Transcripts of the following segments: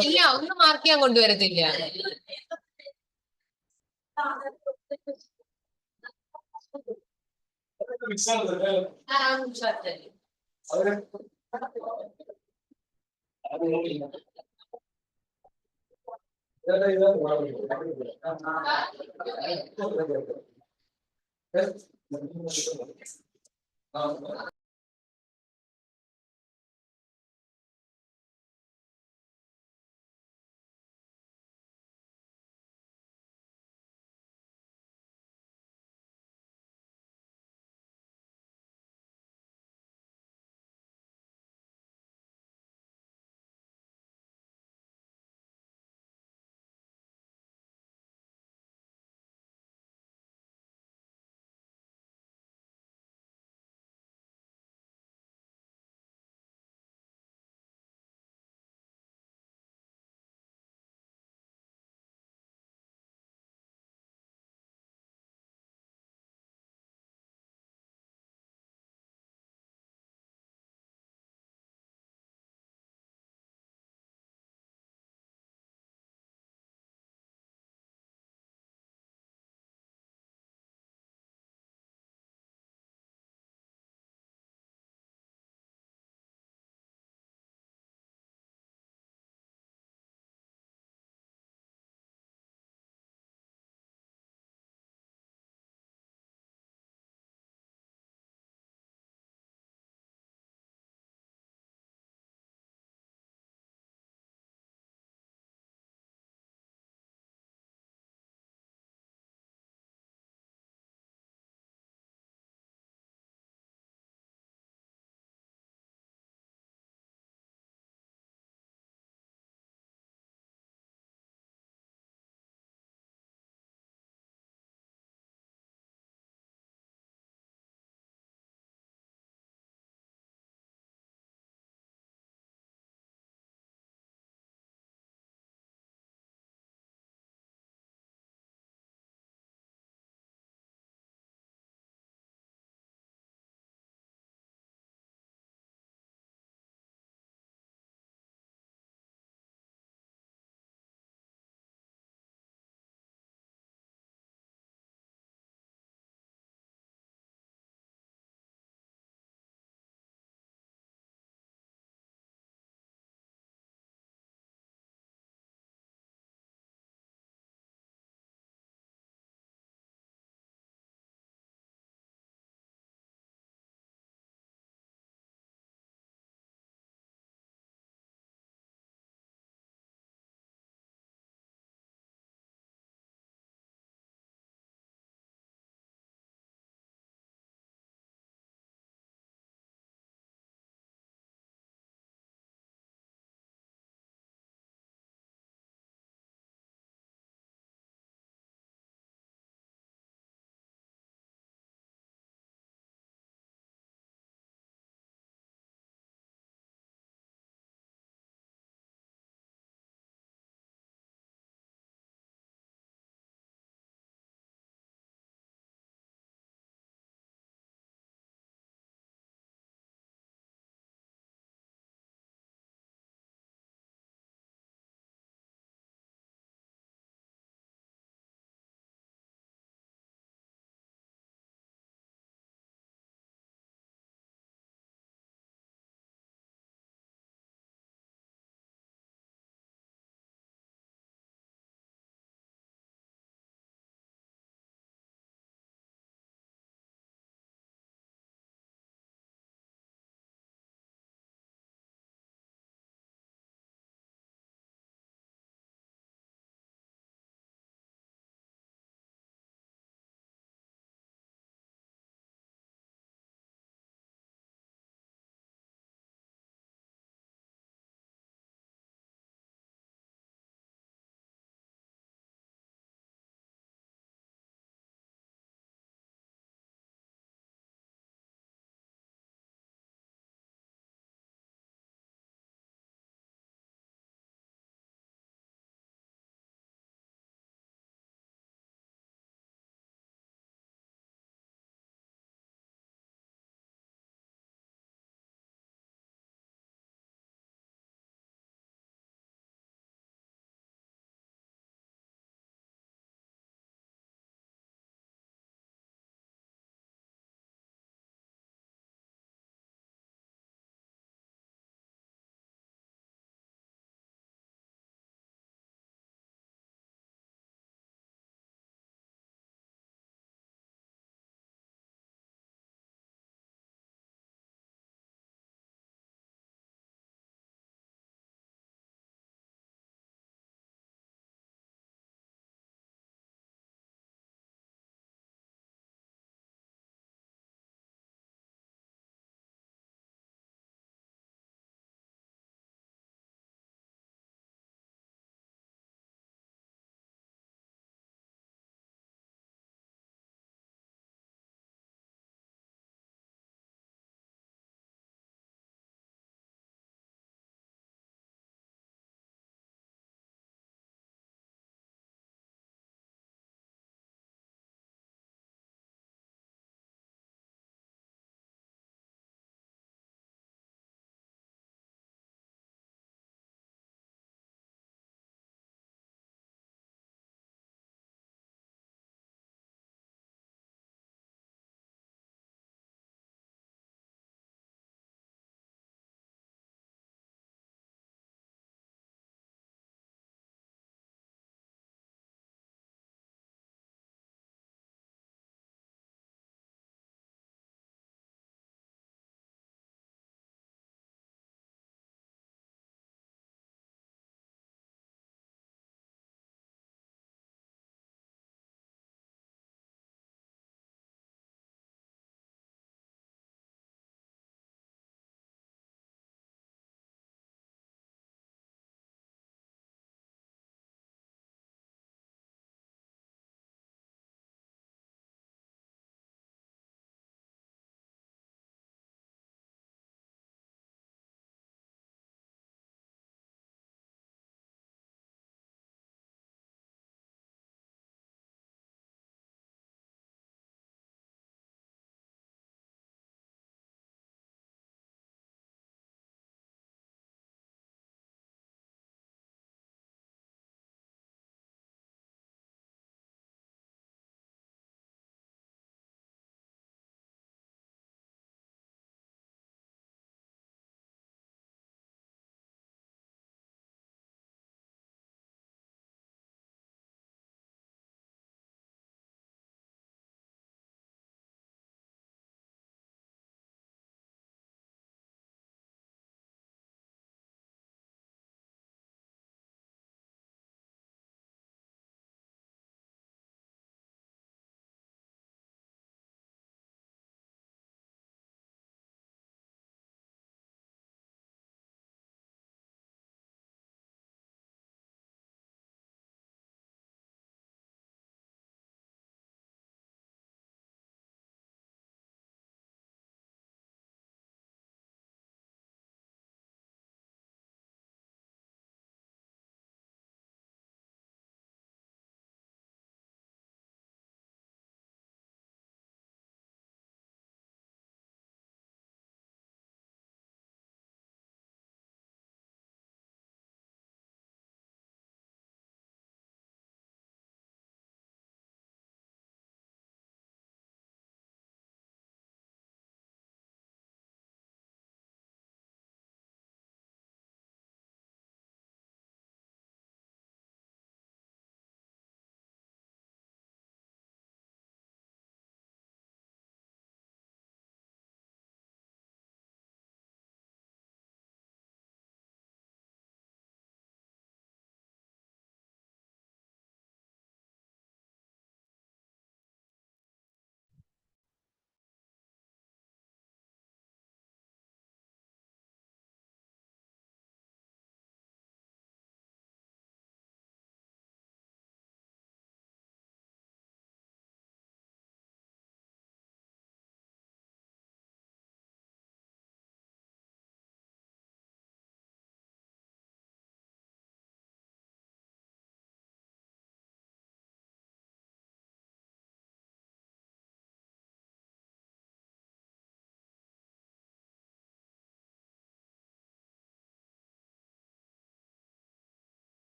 ഇല്ല, ഒന്നും മാർക്ക് ചെയ്യാൻ കൊണ്ടുവരത്തില്ല.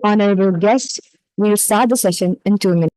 Honorable guests, we will start the session in 2 minutes.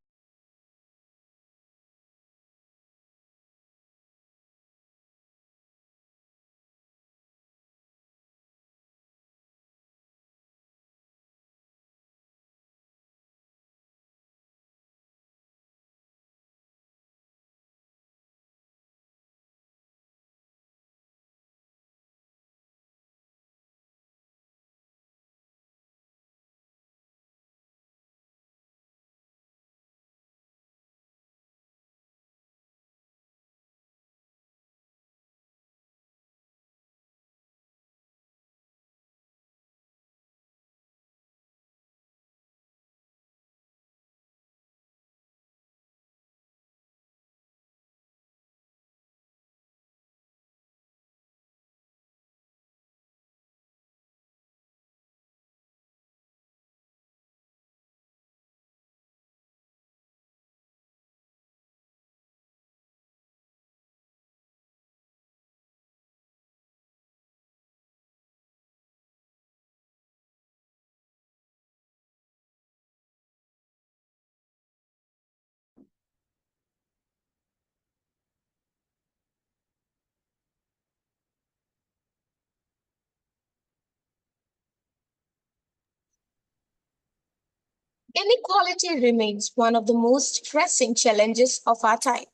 Inequality remains one of the most pressing challenges of our time,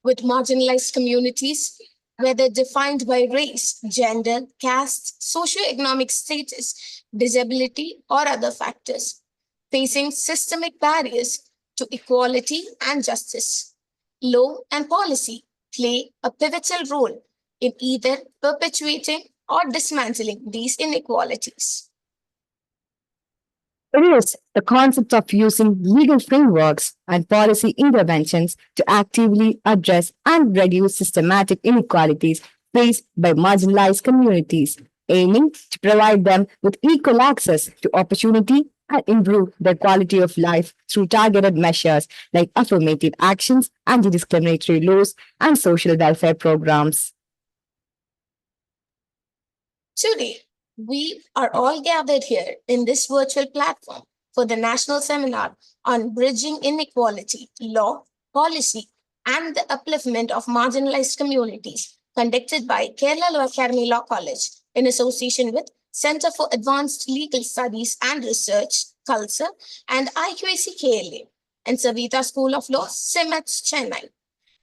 with marginalized communities, whether defined by race, gender, caste, socioeconomic status, disability, or other factors, facing systemic barriers to equality and justice. Law and policy play a pivotal role in either perpetuating or dismantling these inequalities. It is the concept of using legal frameworks and policy interventions to actively address and reduce systematic inequalities faced by marginalized communities, aiming to provide them with equal access to opportunity and improve their quality of life through targeted measures like affirmative actions, anti discriminatory laws, and social welfare programs. Today, we are all gathered here in this virtual platform for the National Seminar on Bridging Inequality, Law, Policy, and the Upliftment of Marginalized Communities, conducted by Kerala Law Academy Law College in association with Center for Advanced Legal Studies and Research, CALSAR, and IQAC KLA, and Saveetha School of Law, SIMATS, Chennai.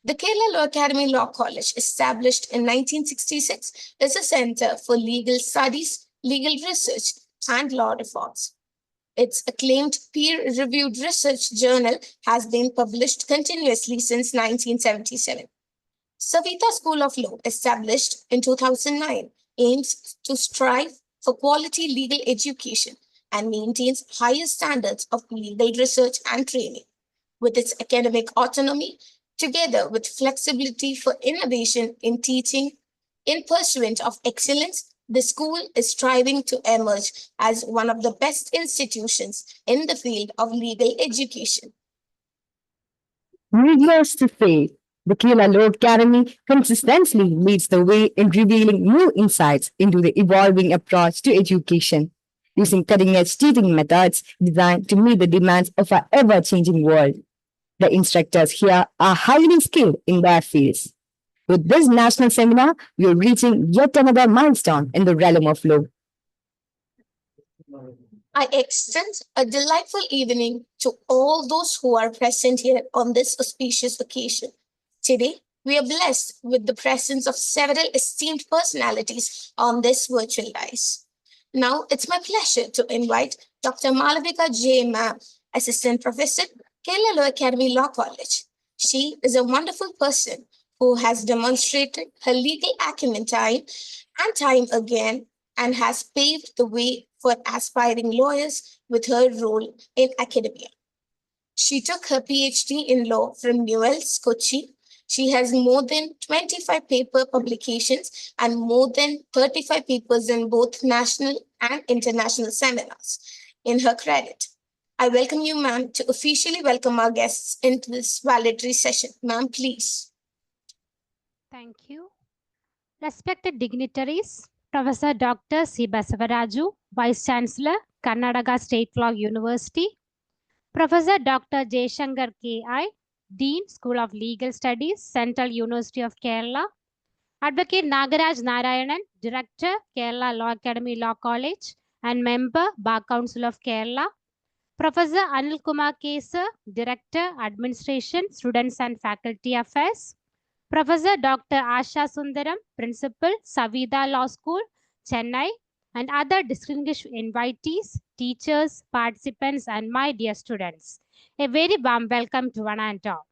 The Kerala Law Academy Law College, established in 1966, is a center for legal studies, legal research, and law reforms. Its acclaimed peer-reviewed research journal has been published continuously since 1977. Saveetha School of Law, established in 2009, aims to strive for quality legal education and maintains higher standards of legal research and training. With its academic autonomy, together with flexibility for innovation in teaching, in pursuit of excellence, the school is striving to emerge as one of the best institutions in the field of legal education. Needless to say, the Kerala Law Academy consistently leads the way in revealing new insights into the evolving approach to education, using cutting edge teaching methods designed to meet the demands of our ever changing world. The instructors here are highly skilled in their fields. With this national seminar, we are reaching yet another milestone in the realm of law. I extend a delightful evening to all those who are present here on this auspicious occasion. Today, we are blessed with the presence of several esteemed personalities on this virtual dais. Now, it's my pleasure to invite Dr. Malavika J. Ma'am, Assistant Professor, Kerala Law Academy Law College. She is a wonderful person who has demonstrated her legal acumen time and time again and has paved the way for aspiring lawyers with her role in academia. She took her PhD in law from Newell's, Kochi. She has more than 25 paper publications and more than 35 papers in both national and international seminars in her credit. I welcome you, ma'am, to officially welcome our guests into this valedictory session. Ma'am, please. Thank you. Respected dignitaries, Professor Dr. C. Basavaraju, Vice Chancellor, Karnataka State Law University. Professor Dr. Jaishankar K.I., Dean, School of Legal Studies, Central University of Kerala. Advocate Nagaraj Narayanan, Director, Kerala Law Academy Law College and Member, Bar Council of Kerala. Professor Anil Kumar Kesar, Director, Administration, Students and Faculty Affairs. Professor Dr. Asha Sundaram, Principal, Saveetha Law School, Chennai, and other distinguished invitees, teachers, participants, and my dear students. A very warm welcome to one and all.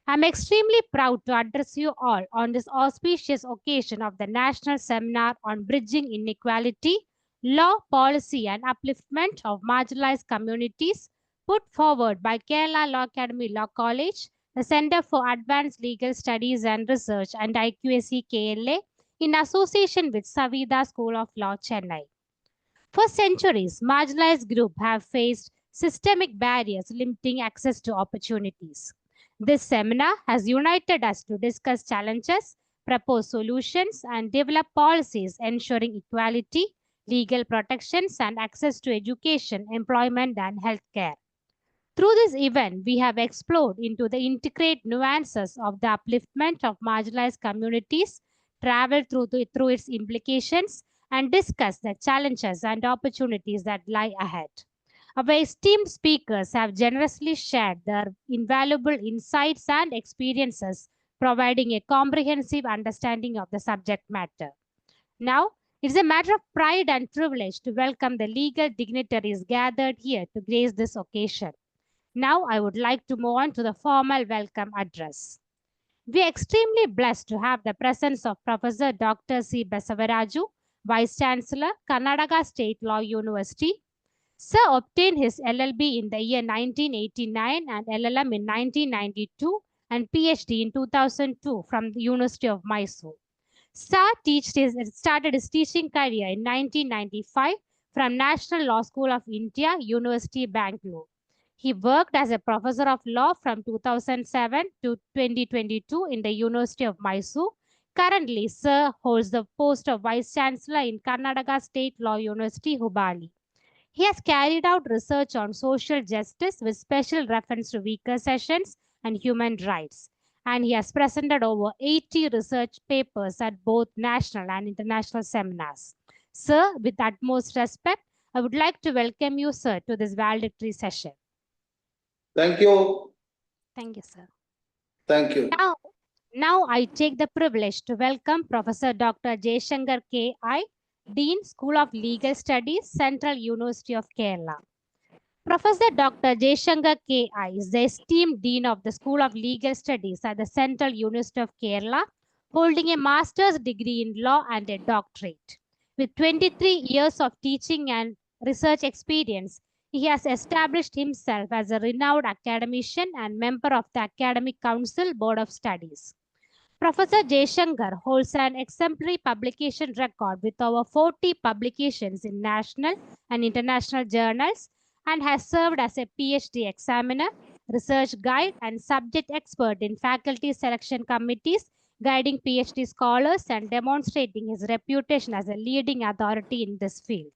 I'm extremely proud to address you all on this auspicious occasion of the National Seminar on Bridging Inequality, Law, Policy, and Upliftment of Marginalized Communities, put forward by Kerala Law Academy Law College, the Center for Advanced Legal Studies and Research, and IQAC KLA, in association with Saveetha School of Law, Chennai. For centuries, marginalized groups have faced systemic barriers limiting access to opportunities. This seminar has united us to discuss challenges, propose solutions, and develop policies ensuring equality, legal protections, and access to education, employment, and healthcare. Through this event, we have explored into the intricate nuances of the upliftment of marginalized communities, traveled through its implications, and discussed the challenges and opportunities that lie ahead. Our esteemed speakers have generously shared their invaluable insights and experiences, providing a comprehensive understanding of the subject matter. Now, it's a matter of pride and privilege to welcome the legal dignitaries gathered here to grace this occasion. Now, I would like to move on to the formal welcome address. We are extremely blessed to have the presence of Professor Dr. C. Basavaraju, Vice Chancellor, Karnataka State Law University. Sir obtained his LLB in the year 1989 and LLM in 1992 and PhD in 2002 from the University of Mysore. Sir started his teaching career in 1995 from National Law School of India, University Bangalore. He worked as a professor of law from 2007 to 2022 in the University of Mysore. Currently, Sir holds the post of Vice Chancellor in Karnataka State Law University, Hubali. He has carried out research on social justice with special reference to weaker sessions and human rights. And he has presented over 80 research papers at both national and international seminars. Sir, with utmost respect, I would like to welcome you, sir, to this valedictory session. Thank you. Thank you, sir. Thank you. Now I take the privilege to welcome Professor Dr. Jaishankar K.I., Dean, School of Legal Studies, Central University of Kerala. Professor Dr. Jaishankar K.I. is the esteemed Dean of the School of Legal Studies at the Central University of Kerala, holding a master's degree in law and a doctorate. With 23 years of teaching and research experience, he has established himself as a renowned academician and member of the Academic Council Board of Studies. Professor Jaishankar holds an exemplary publication record with over 40 publications in national and international journals and has served as a PhD examiner, research guide, and subject expert in faculty selection committees, guiding PhD scholars and demonstrating his reputation as a leading authority in this field.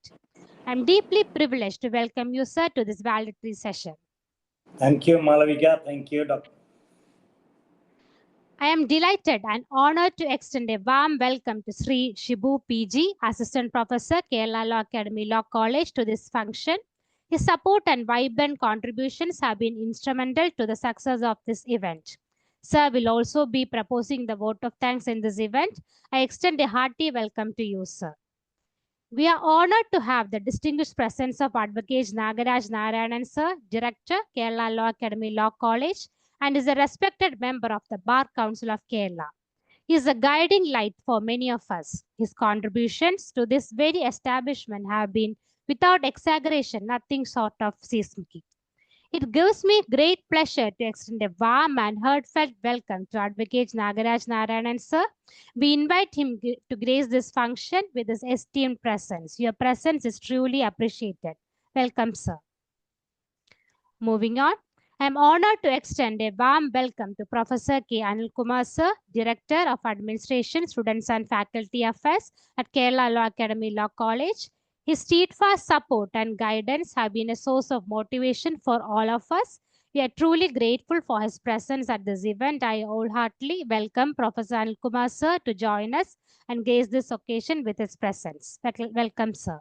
I'm deeply privileged to welcome you, sir, to this valedictory session. Thank you, Malavika. Thank you, Dr. I am delighted and honored to extend a warm welcome to Sri Shibu PG, Assistant Professor, Kerala Law Academy Law College, to this function. His support and vibrant contributions have been instrumental to the success of this event. Sir will also be proposing the vote of thanks in this event. I extend a hearty welcome to you, sir. We are honored to have the distinguished presence of Advocate Nagaraj Narayanan, sir, Director, Kerala Law Academy Law College, and is a respected member of the Bar Council of Kerala. He is a guiding light for many of us. His contributions to this very establishment have been, without exaggeration, nothing short of seismic. It gives me great pleasure to extend a warm and heartfelt welcome to Advocate Nagaraj Narayanan, sir. We invite him to grace this function with his esteemed presence. Your presence is truly appreciated. Welcome, sir. Moving on, I am honored to extend a warm welcome to Professor K. Anil Kumar, sir, Director of Administration, Students and Faculty Affairs at Kerala Law Academy Law College. His steadfast support and guidance have been a source of motivation for all of us. We are truly grateful for his presence at this event. I wholeheartedly welcome Professor Anil Kumar sir to join us and grace this occasion with his presence. Welcome, sir.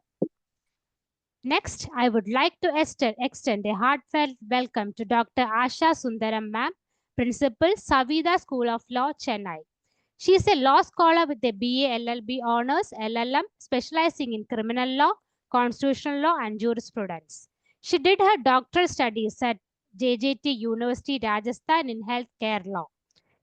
Next, I would like to extend a heartfelt welcome to Dr. Asha Sundaram ma'am, Principal, Saveetha School of Law, Chennai. She is a law scholar with a BA LLB honors, LLM, specializing in criminal law, constitutional law, and jurisprudence. She did her doctoral studies at JJT University, Rajasthan in healthcare law.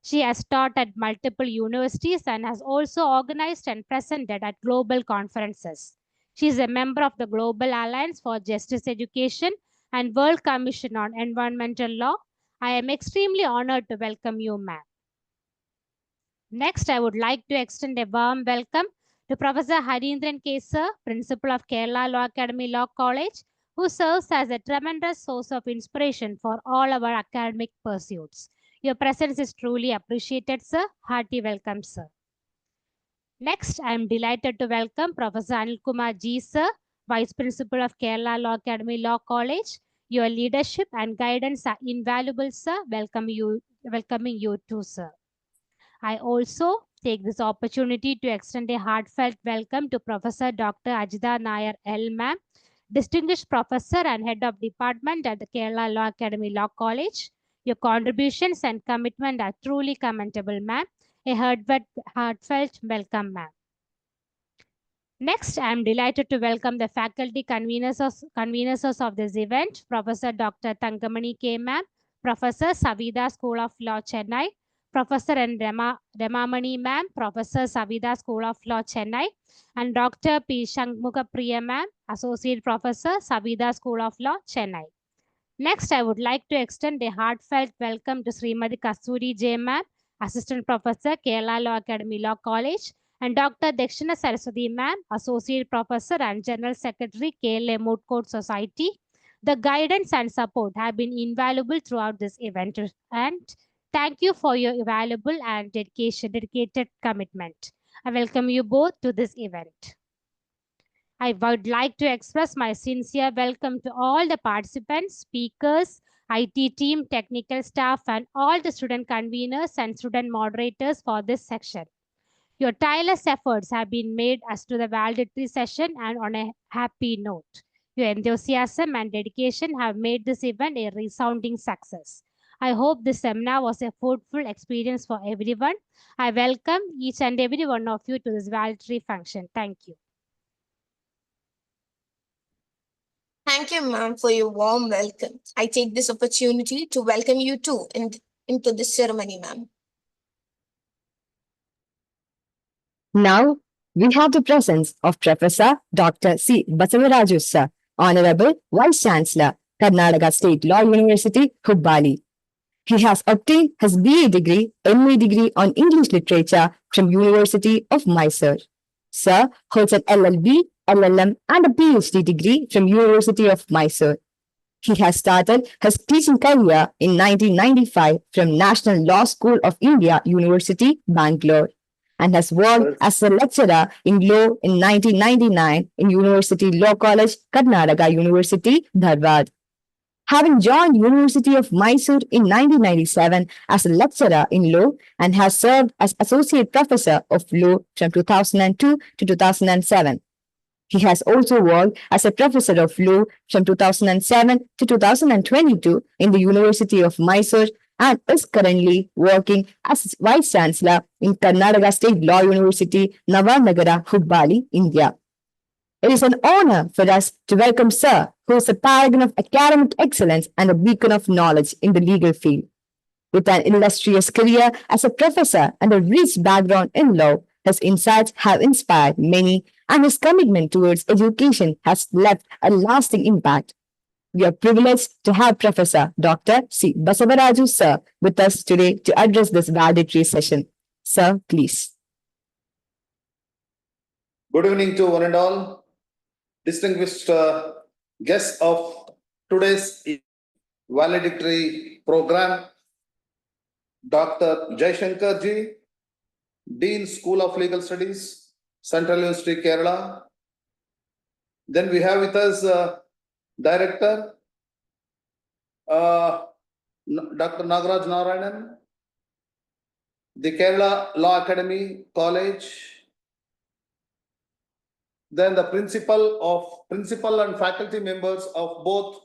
She has taught at multiple universities and has also organized and presented at global conferences. She is a member of the Global Alliance for Justice Education and World Commission on Environmental Law. I am extremely honored to welcome you, ma'am. Next, I would like to extend a warm welcome to Professor Harindran K. Sir, Principal of Kerala Law Academy Law College, who serves as a tremendous source of inspiration for all our academic pursuits. Your presence is truly appreciated, sir. Hearty welcome, sir. Next, I am delighted to welcome Professor Anil Kumar G. Sir, Vice Principal of Kerala Law Academy Law College. Your leadership and guidance are invaluable, sir. Welcoming you too, sir. I also take this opportunity to extend a heartfelt welcome to Professor Dr. Ajitha Nair L. Ma'am, Distinguished Professor and Head of Department at the Kerala Law Academy Law College. Your contributions and commitment are truly commendable, ma'am. A heartfelt welcome, ma'am. Next, I am delighted to welcome the faculty conveners of this event, Professor Dr. Thangamani K. Ma'am, Professor Saveetha School of Law, Chennai, Professor and Ramamani Ma'am, Professor Saveetha School of Law, Chennai, and Dr. P. Shanmugapriya Ma'am, Associate Professor, Saveetha School of Law, Chennai. Next, I would like to extend a heartfelt welcome to Srimati Kasturi J. Ma'am, Assistant Professor, Kerala Law Academy Law College, and Dr. Dakshina Saraswati Ma'am, Associate Professor and General Secretary, KLA Moot Court Society. The guidance and support have been invaluable throughout this event, and thank you for your valuable and dedicated commitment. I welcome you both to this event. I would like to express my sincere welcome to all the participants, speakers, IT team, technical staff, and all the student conveners and student moderators for this section. Your tireless efforts have been made as to the valedictory session, and on a happy note, your enthusiasm and dedication have made this event a resounding success. I hope this seminar was a fruitful experience for everyone. I welcome each and every one of you to this valedictory function. Thank you. Thank you, ma'am, for your warm welcome. I take this opportunity to welcome you too into this ceremony, ma'am. Now, we have the presence of Professor Dr. C. Basavaraju Sir, Honorable Vice Chancellor, Karnataka State Law University, Hubbali. He has obtained his BA degree, MA degree on English Literature from University of Mysore. Sir holds an LLB, LLM and a PhD degree from University of Mysore. He has started his teaching career in 1995 from National Law School of India, University, Bangalore, and has worked as a lecturer in law in 1999 in University Law College, Karnataka University, Dharwad. Having joined University of Mysore in 1997 as a lecturer in law and has served as associate professor of law from 2002 to 2007. He has also worked as a professor of law from 2007 to 2022 in the University of Mysore and is currently working as Vice Chancellor in Karnataka State Law University, Navanagara, Hubbali, India. It is an honor for us to welcome Sir, who is a paragon of academic excellence and a beacon of knowledge in the legal field. With an illustrious career as a professor and a rich background in law, his insights have inspired many, and his commitment towards education has left a lasting impact. We are privileged to have Professor Dr. C. Basavaraju Sir with us today to address this valedictory session. Sir, please. Good evening to one and all. Distinguished guests of today's valedictory program, Dr. Jaishankar Ji, Dean School of Legal Studies, Central University, Kerala, Then we have with us Director Dr. Nagaraj Narayanan, the Kerala Law Academy College. Then the principal and faculty members of both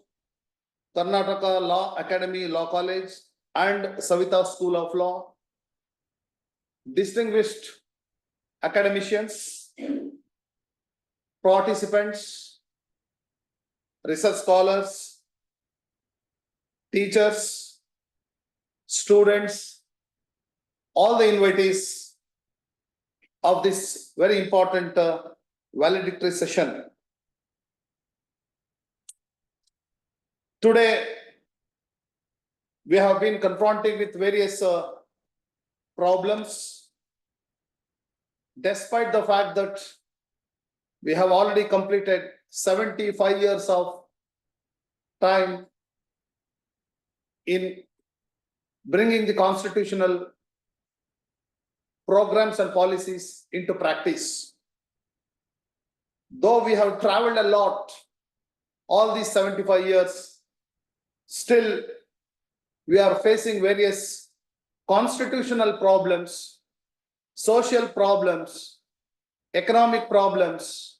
Karnataka Law Academy Law College and Saveetha School of Law, distinguished academicians, participants, research scholars, teachers, students, all the invitees of this very important valedictory session. Today, we have been confronting with various problems, despite the fact that we have already completed 75 years of time in bringing the constitutional programs and policies into practice. Though we have traveled a lot all these 75 years, still we are facing various constitutional problems, social problems, economic problems,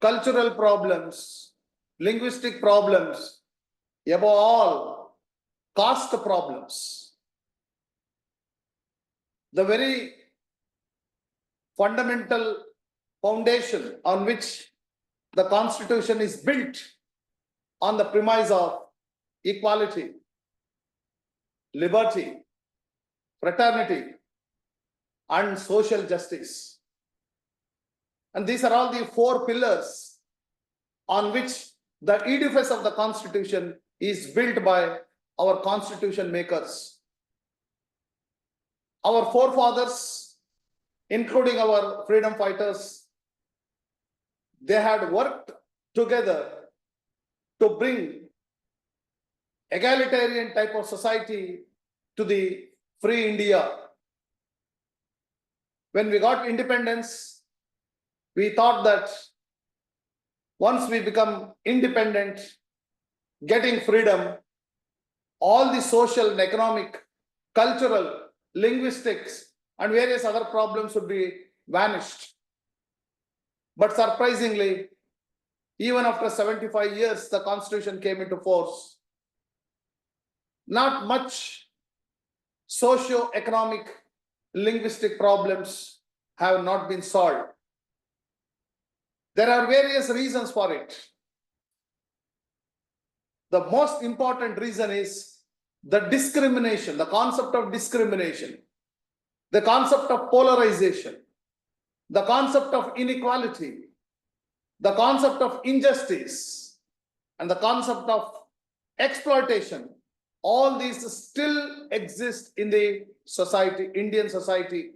cultural problems, linguistic problems, above all, caste problems. The very fundamental foundation on which the Constitution is built on the premise of equality, liberty, fraternity, and social justice. And these are all the four pillars on which the edifice of the Constitution is built by our Constitution makers. Our forefathers, including our freedom fighters, they had worked together to bring egalitarian type of society to the free India. When we got independence, we thought that once we become independent, getting freedom, all the social and economic, cultural, linguistics, and various other problems would be vanished. But surprisingly, even after 75 years, the Constitution came into force. Not much socio-economic, linguistic problems have not been solved. There are various reasons for it. The most important reason is the discrimination, the concept of discrimination, the concept of polarization, the concept of inequality, the concept of injustice, and the concept of exploitation. All these still exist in the society, Indian society,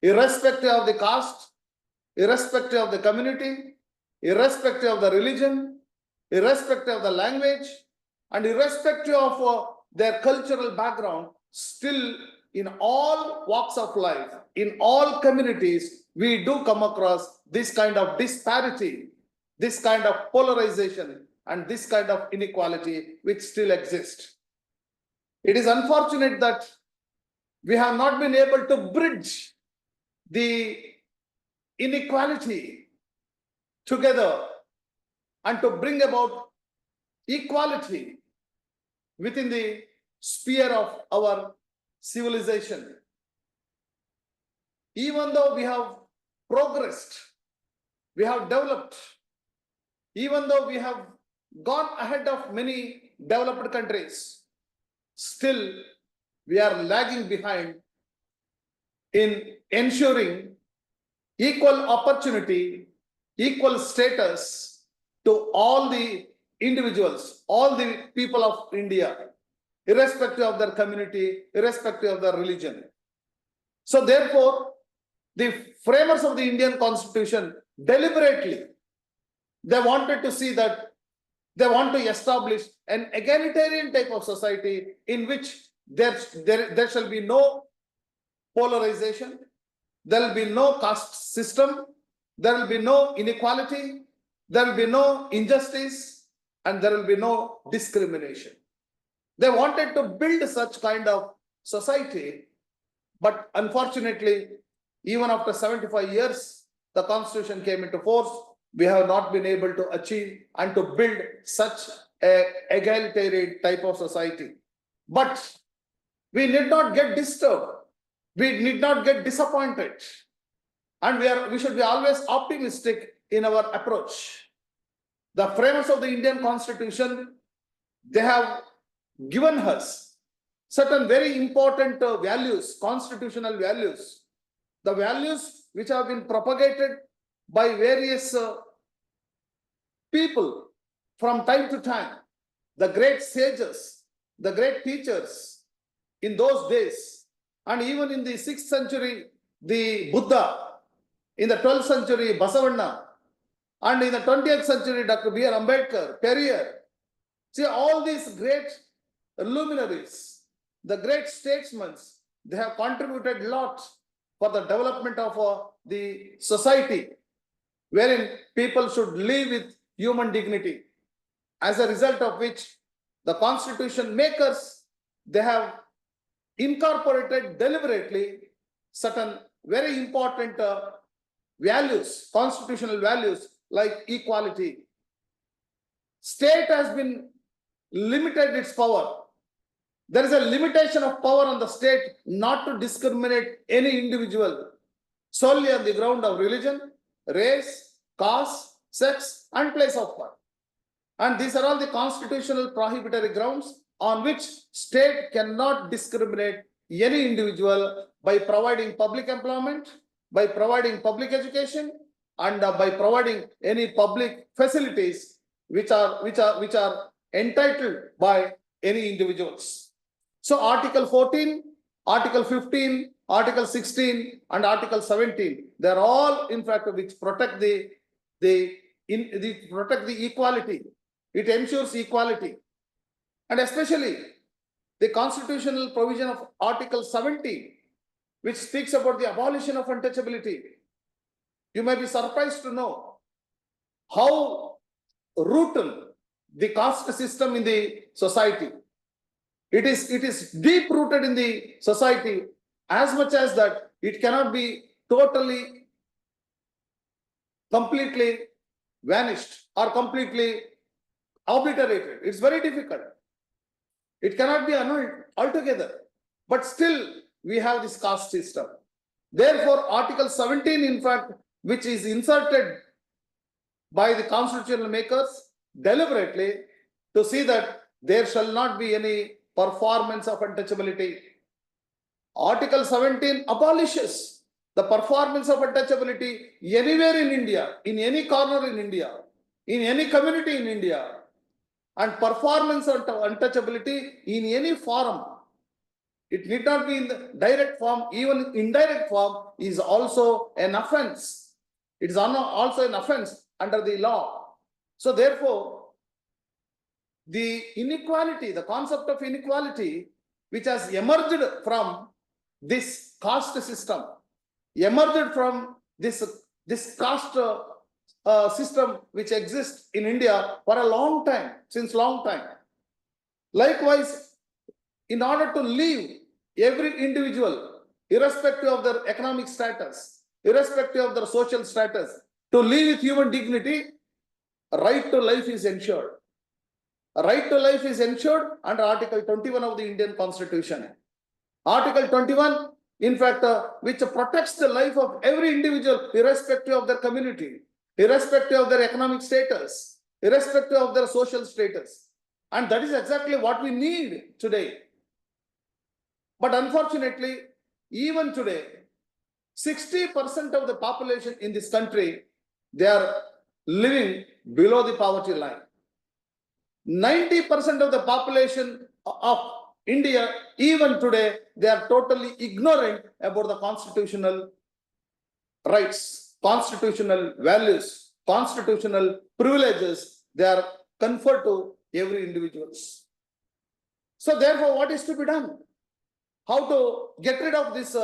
irrespective of the caste, irrespective of the community, irrespective of the religion, irrespective of the language, and irrespective of their cultural background. Still, in all walks of life, in all communities, we do come across this kind of disparity, this kind of polarization, and this kind of inequality which still exists. It is unfortunate that we have not been able to bridge the inequality together and to bring about equality within the sphere of our civilization. Even though we have progressed, we have developed, even though we have gone ahead of many developed countries, still we are lagging behind in ensuring equal opportunity, equal status to all the individuals, all the people of India, irrespective of their community, irrespective of their religion. So therefore, the framers of the Indian Constitution deliberately, they wanted to see that they want to establish an egalitarian type of society in which there shall be no polarization, there will be no caste system, there will be no inequality, there will be no injustice and there will be no discrimination. They wanted to build such kind of society, but unfortunately, even after 75 years, the constitution came into force. We have not been able to achieve and to build such a egalitarian type of society. But we need not get disturbed. We need not get disappointed. And we should be always optimistic in our approach. The framers of the Indian Constitution, they have given us certain very important values, constitutional values, the values which have been propagated by various people from time to time, the great sages, the great teachers in those days, and even in the 6th century, the Buddha, in the 12th century, Basavanna, and in the 20th century, Dr. B.R. Ambedkar, Periyar. See, all these great luminaries, the great statesmen, they have contributed a lot for the development of the society, wherein people should live with human dignity. As a result of which, the constitution makers, they have incorporated deliberately certain very important values, constitutional values like equality. State has been limited its power. There is a limitation of power on the state not to discriminate any individual solely on the ground of religion, race, caste, sex, and place of birth. And these are all the constitutional prohibitory grounds on which state cannot discriminate any individual by providing public employment, by providing public education, and by providing any public facilities which are entitled by any individuals. So Article 14, Article 15, Article 16, and Article 17, they are all in fact which protect the equality. It ensures equality. And especially the constitutional provision of Article 17, which speaks about the abolition of untouchability. You may be surprised to know how rooted the caste system in the society. It is deep rooted in the society as much as that it cannot be totally, completely vanished or completely obliterated. It's very difficult. It cannot be annulled altogether. But still, we have this caste system. Therefore, Article 17, in fact, which is inserted by the constitutional makers deliberately to see that there shall not be any performance of untouchability. Article 17 abolishes the performance of untouchability anywhere in India, in any corner in India, in any community in India, and performance of untouchability in any form. It need not be in the direct form, even indirect form is also an offense. It is also an offense under the law. So therefore, the inequality, the concept of inequality, which has emerged from this caste system, emerged from this caste system which exists in India for a long time, since long time. Likewise, in order to live, every individual, irrespective of their economic status, irrespective of their social status, to live with human dignity, a right to life is ensured. A right to life is ensured under Article 21 of the Indian Constitution. Article 21, in fact, which protects the life of every individual, irrespective of their community, irrespective of their economic status, irrespective of their social status. And that is exactly what we need today. But unfortunately, even today, 60% of the population in this country, they are living below the poverty line. 90% of the population of India, even today, they are totally ignorant about the constitutional rights, constitutional values, constitutional privileges they are conferred to every individual. So therefore, what is to be done? How to get rid of this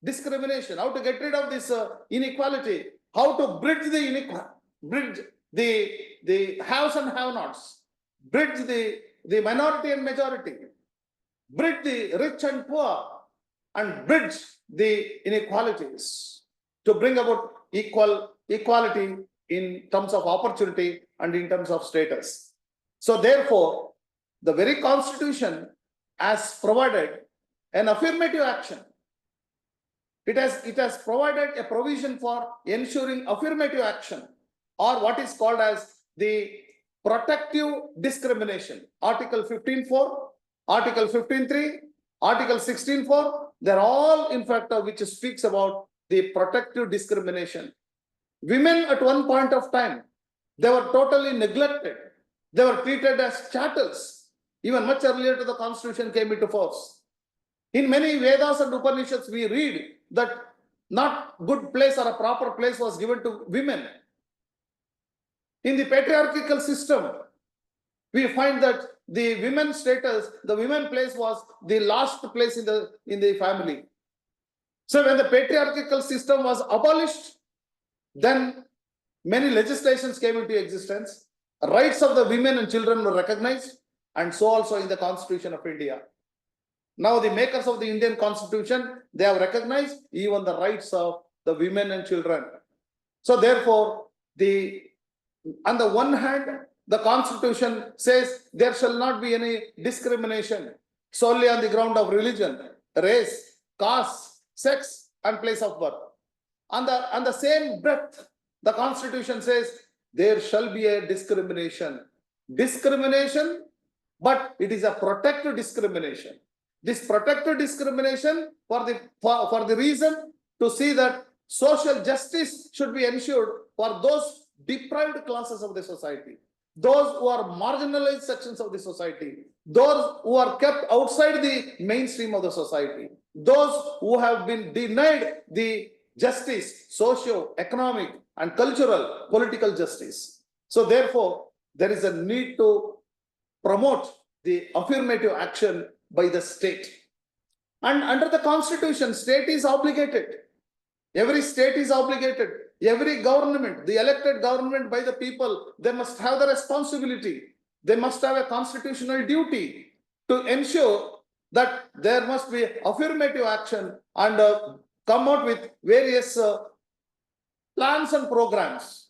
discrimination? How to get rid of this inequality? How to bridge the haves and have-nots, bridge the minority and majority, bridge the rich and poor, and bridge the inequalities to bring about equality in terms of opportunity and in terms of status. So therefore, the very Constitution has provided an affirmative action. It has provided a provision for ensuring affirmative action, or what is called as the protective discrimination. Article 15.4, Article 15.3, Article 16.4, they're all in fact which speaks about the protective discrimination. Women at one point of time, they were totally neglected. They were treated as chattels, even much earlier to the Constitution came into force. In many Vedas and Upanishads, we read that not good place or a proper place was given to women. In the patriarchal system, we find that the women's status, the women place was the last place in the family. So when the patriarchal system was abolished, then many legislations came into existence. Rights of the women and children were recognized, and so also in the Constitution of India. Now the makers of the Indian Constitution, they have recognized even the rights of the women and children. So therefore, on the one hand, the Constitution says there shall not be any discrimination solely on the ground of religion, race, caste, sex, and place of birth. On the same breath, the Constitution says there shall be a discrimination. Discrimination, but it is a protective discrimination. This protective discrimination for the reason to see that social justice should be ensured for those deprived classes of the society, those who are marginalized sections of the society, those who are kept outside the mainstream of the society, those who have been denied the justice, socio-economic and cultural, political justice. So therefore, there is a need to promote the affirmative action by the state. And under the Constitution, state is obligated. Every state is obligated. Every government, the elected government by the people, they must have the responsibility. They must have a constitutional duty to ensure that there must be affirmative action and come out with various plans and programs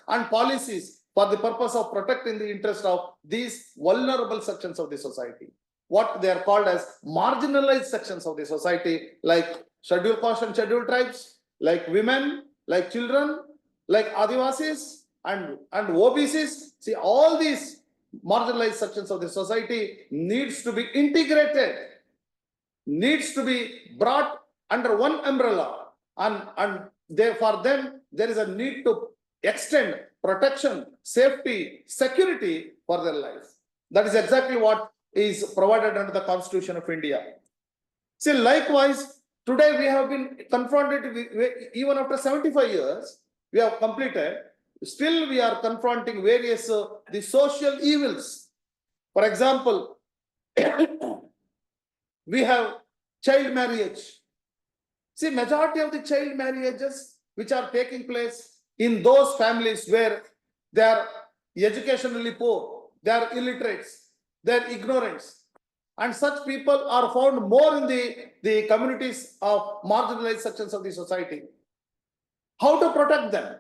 and policies for the purpose of protecting the interest of these vulnerable sections of the society. What they are called as marginalized sections of the society, like scheduled caste and scheduled tribes, like women, like children, like Adivasis and OBCs. See, all these marginalized sections of the society needs to be integrated, needs to be brought under one umbrella, and for them there is a need to extend protection, safety, security for their life. That is exactly what is provided under the Constitution of India. See, likewise, today we have been confronted with, even after 75 years, we have completed, still we are confronting various the social evils. For example, we have child marriage. See, majority of the child marriages which are taking place in those families where they are educationally poor, they are illiterates, they are ignorants, and such people are found more in the communities of marginalized sections of the society. How to protect them?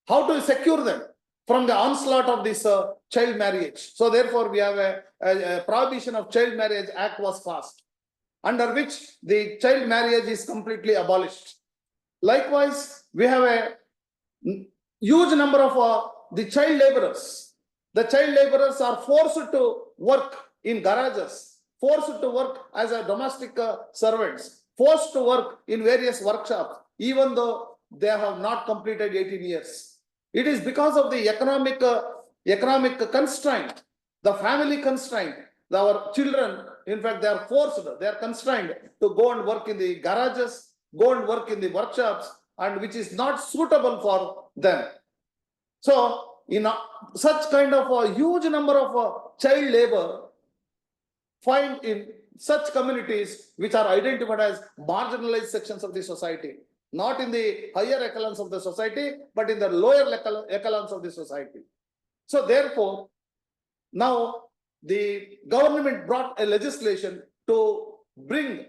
How to secure them from the onslaught of this child marriage? So therefore, we have a Prohibition of Child Marriage Act was passed, under which the child marriage is completely abolished. Likewise, we have a huge number of the child laborers. The child laborers are forced to work in garages, forced to work as a domestic servants, forced to work in various workshops, even though they have not completed 18 years. It is because of the economic constraint, the family constraint. Our children, in fact, they are forced, they are constrained to go and work in the garages, go and work in the workshops, and which is not suitable for them. So, in such kind of a huge number of child labor find in such communities which are identified as marginalized sections of the society. not in the higher echelons of the society, but in the lower echelons of the society. So therefore, now the government brought a legislation to bring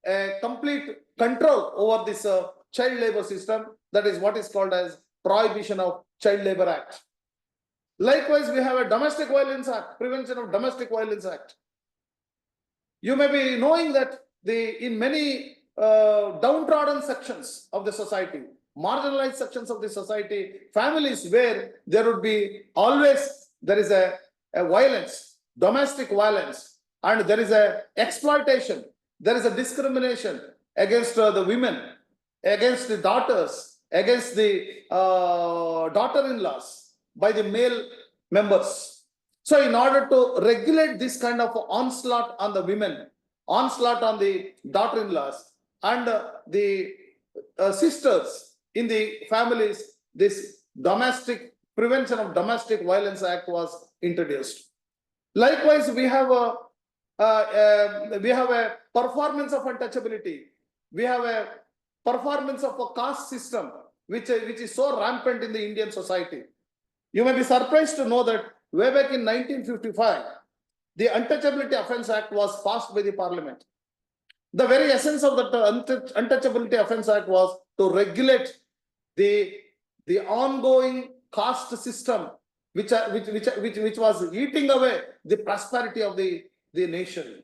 a complete control over this child labor system. That is what is called as Prohibition of Child Labor Act. Likewise, we have a Domestic Violence Act, Prevention of Domestic Violence Act. You may be knowing that in many downtrodden sections of the society, marginalized sections of the society, families where there would be always, there is a violence, domestic violence, and there is a exploitation, there is a discrimination against the women, against the daughters, against the daughter-in-laws by the male members. So in order to regulate this kind of onslaught on the women, onslaught on the daughter-in-laws and the sisters in the families, this Prevention of Domestic Violence Act was introduced. Likewise, we have a performance of untouchability. We have a performance of a caste system, which is so rampant in the Indian society. You may be surprised to know that way back in 1955, the Untouchability Offence Act was passed by the Parliament. The very essence of the Untouchability Offence Act was to regulate the ongoing caste system, which was eating away the prosperity of the nation.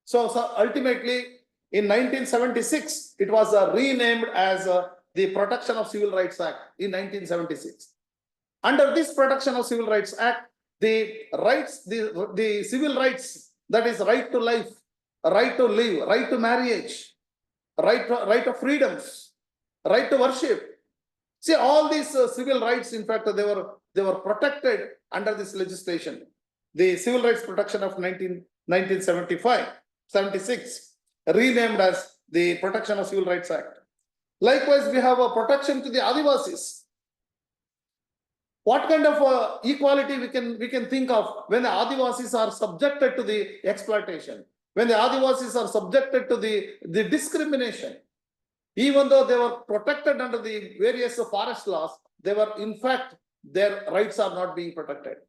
So ultimately, in 1976, it was renamed as the Protection of Civil Rights Act in 1976. Under this Protection of Civil Rights Act, the rights, the civil rights, that is right to life, right to live, right to marriage, right of freedoms, right to worship. See, all these civil rights, in fact, they were protected under this legislation. The Civil Rights Protection of 1975-76, renamed as the Protection of Civil Rights Act. Likewise, we have a protection to the Adivasis. What kind of equality we can think of when the Adivasis are subjected to the exploitation, when the Adivasis are subjected to the discrimination? Even though they were protected under the various forest laws, they were, in fact, their rights are not being protected.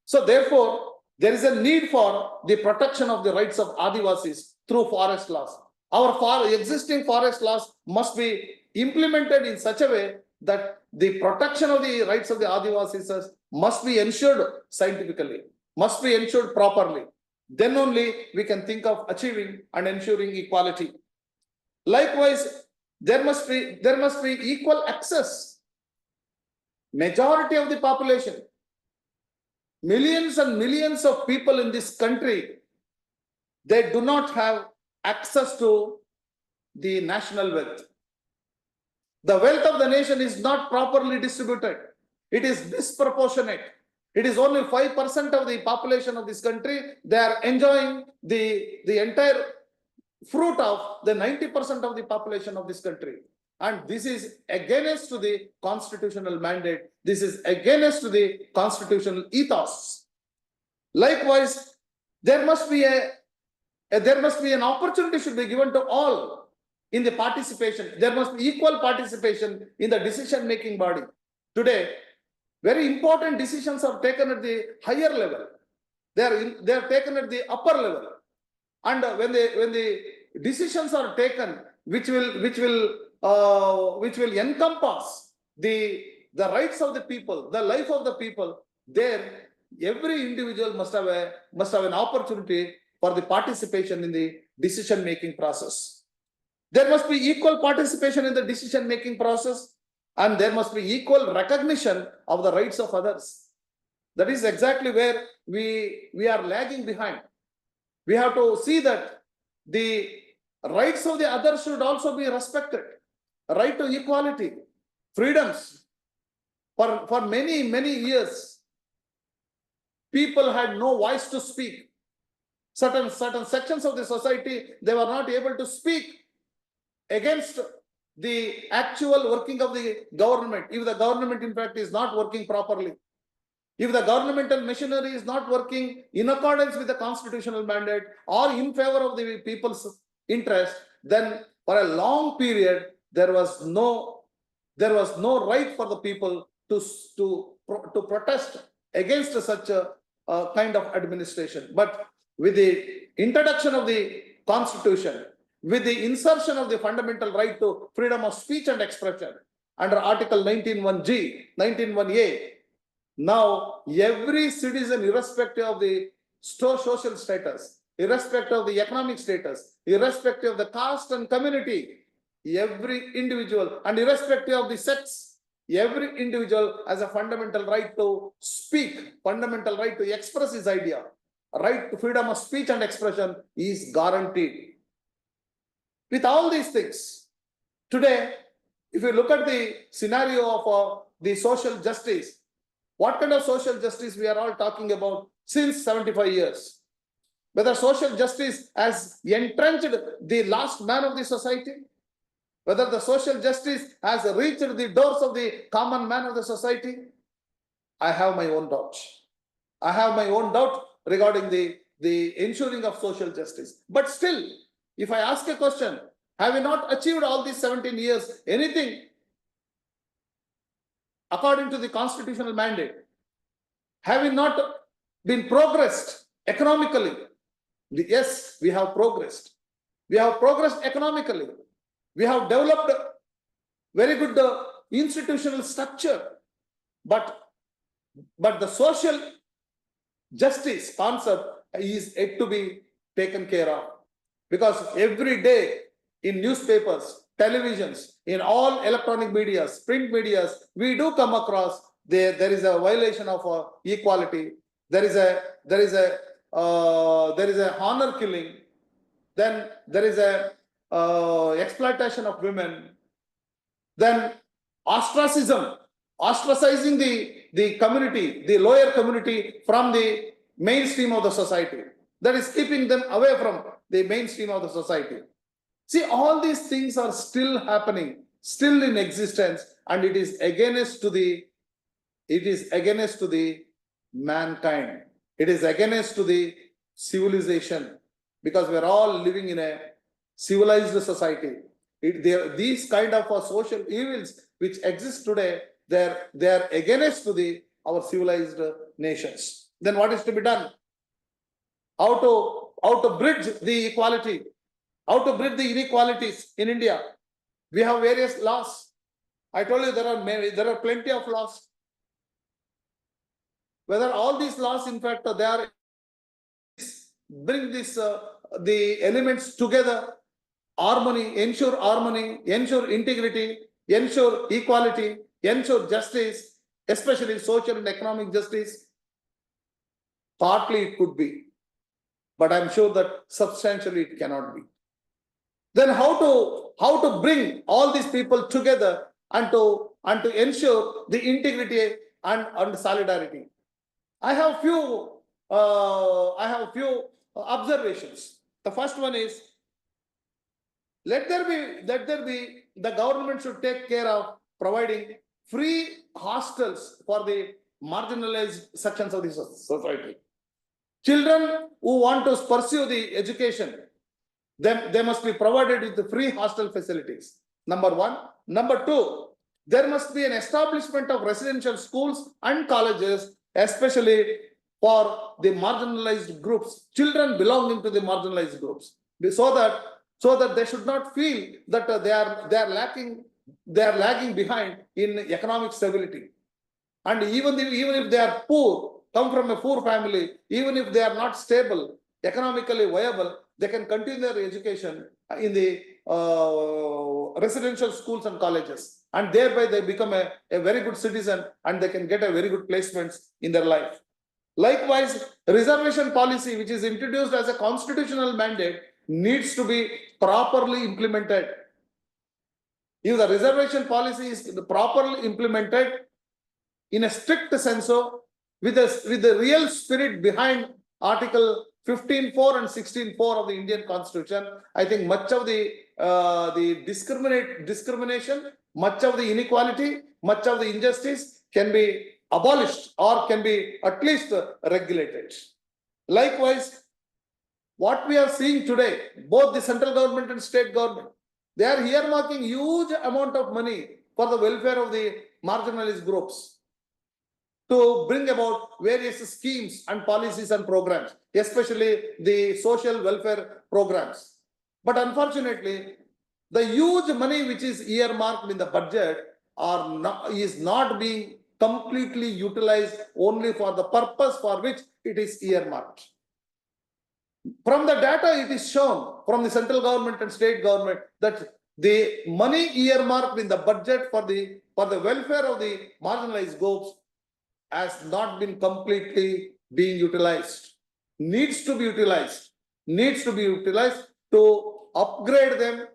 So therefore, there is a need for the protection of the rights of Adivasis through forest laws. Our existing forest laws must be implemented in such a way that the protection of the rights of the Adivasis must be ensured scientifically, must be ensured properly. Then only we can think of achieving and ensuring equality. Likewise, there must be equal access. Majority of the population, millions and millions of people in this country, they do not have access to the national wealth. The wealth of the nation is not properly distributed. It is disproportionate. It is only 5% of the population of this country. They are enjoying the entire fruit of the 90% of the population of this country. And this is against to the constitutional mandate. This is against to the constitutional ethos. Likewise, there must be an opportunity should be given to all in the participation. There must be equal participation in the decision-making body. Today, very important decisions are taken at the higher level. They are taken at the upper level. And when the decisions are taken, which will encompass the rights of the people, the life of the people, there every individual must have an opportunity for the participation in the decision-making process. There must be equal participation in the decision-making process, and there must be equal recognition of the rights of others. That is exactly where we are lagging behind. We have to see that the rights of the others should also be respected. Right to equality, freedoms. For many years, people had no voice to speak. Certain sections of the society, they were not able to speak against the actual working of the government. If the government, in fact, is not working properly, if the governmental machinery is not working in accordance with the constitutional mandate or in favor of the people's interest, then for a long period, there was no right for the people to protest against such a kind of administration. But with the introduction of the Constitution, with the insertion of the fundamental right to freedom of speech and expression under Article 19(1)(g), 19(1)(a), now every citizen, irrespective of the social status, irrespective of the economic status, irrespective of the caste and community, every individual, and irrespective of the sex, every individual has a fundamental right to speak, fundamental right to express his idea. Right to freedom of speech and expression is guaranteed. With all these things, today, if you look at the scenario of the social justice, what kind of social justice we are all talking about since 75 years? Whether social justice has entrenched the last man of the society, whether the social justice has reached the doors of the common man of the society, I have my own doubt. I have my own doubt regarding the ensuring of social justice. But still, if I ask a question, have we not achieved all these 17 years anything according to the constitutional mandate? Have we not been progressed economically? Yes, we have progressed. We have progressed economically. We have developed very good institutional structure. But the social justice concept is yet to be taken care of. Because every day in newspapers, televisions, in all electronic medias, print medias, we do come across there is a violation of equality. There is a honor killing. Then there is a exploitation of women. Then ostracism, ostracizing the community, the lower community from the mainstream of the society. That is keeping them away from the mainstream of the society. See, all these things are still happening, still in existence, and it is against to the mankind. It is against to the civilization, because we are all living in a civilized society. These kind of social evils which exist today, they are against to our civilized nations. Then what is to be done? How to bridge the equality? How to bridge the inequalities in India? We have various laws. I told you there are plenty of laws. Whether all these laws, in fact, they are bring this the elements together, harmony, ensure integrity, ensure equality, ensure justice, especially social and economic justice. Partly it could be, but I'm sure that substantially it cannot be. Then how to bring all these people together and to ensure the integrity and solidarity? I have few observations. The first one is, let there be the government should take care of providing free hostels for the marginalized sections of the society. Children who want to pursue the education, they must be provided with the free hostel facilities. Number one. Number two, there must be an establishment of residential schools and colleges, especially for the marginalized groups, children belonging to the marginalized groups, so that they should not feel that they are lagging behind in economic stability. And even if they are poor, come from a poor family, even if they are not stable, economically viable, they can continue their education in the residential schools and colleges, and thereby they become a very good citizen, and they can get a very good placements in their life. Likewise, reservation policy, which is introduced as a constitutional mandate, needs to be properly implemented. If the reservation policy is properly implemented in a strict sense, with the real spirit behind Article 15(4) and 16(4) of the Indian Constitution, I think much of the discrimination, much of the inequality, much of the injustice can be abolished or can be at least regulated. Likewise, what we are seeing today, both the central government and state government, They are earmarking huge amount of money for the welfare of the marginalized groups to bring about various schemes and policies and programs, especially the social welfare programs. But unfortunately, the huge money which is earmarked in the budget is not being completely utilized only for the purpose for which it is earmarked. From the data, it is shown from the central government and state government that the money earmarked in the budget for the welfare of the marginalized groups has not been completely being utilized. Needs to be utilized to upgrade them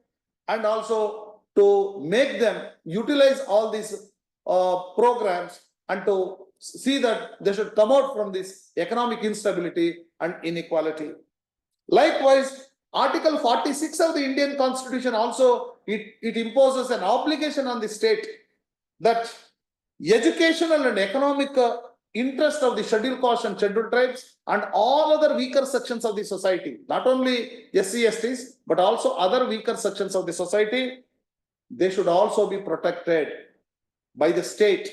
and also to make them utilize all these programs and to see that they should come out from this economic instability and inequality. Likewise, Article 46 of the Indian Constitution also it imposes an obligation on the state that educational and economic interest of the scheduled castes and scheduled tribes and all other weaker sections of the society, not only SC/STs, but also other weaker sections of the society, they should also be protected by the state.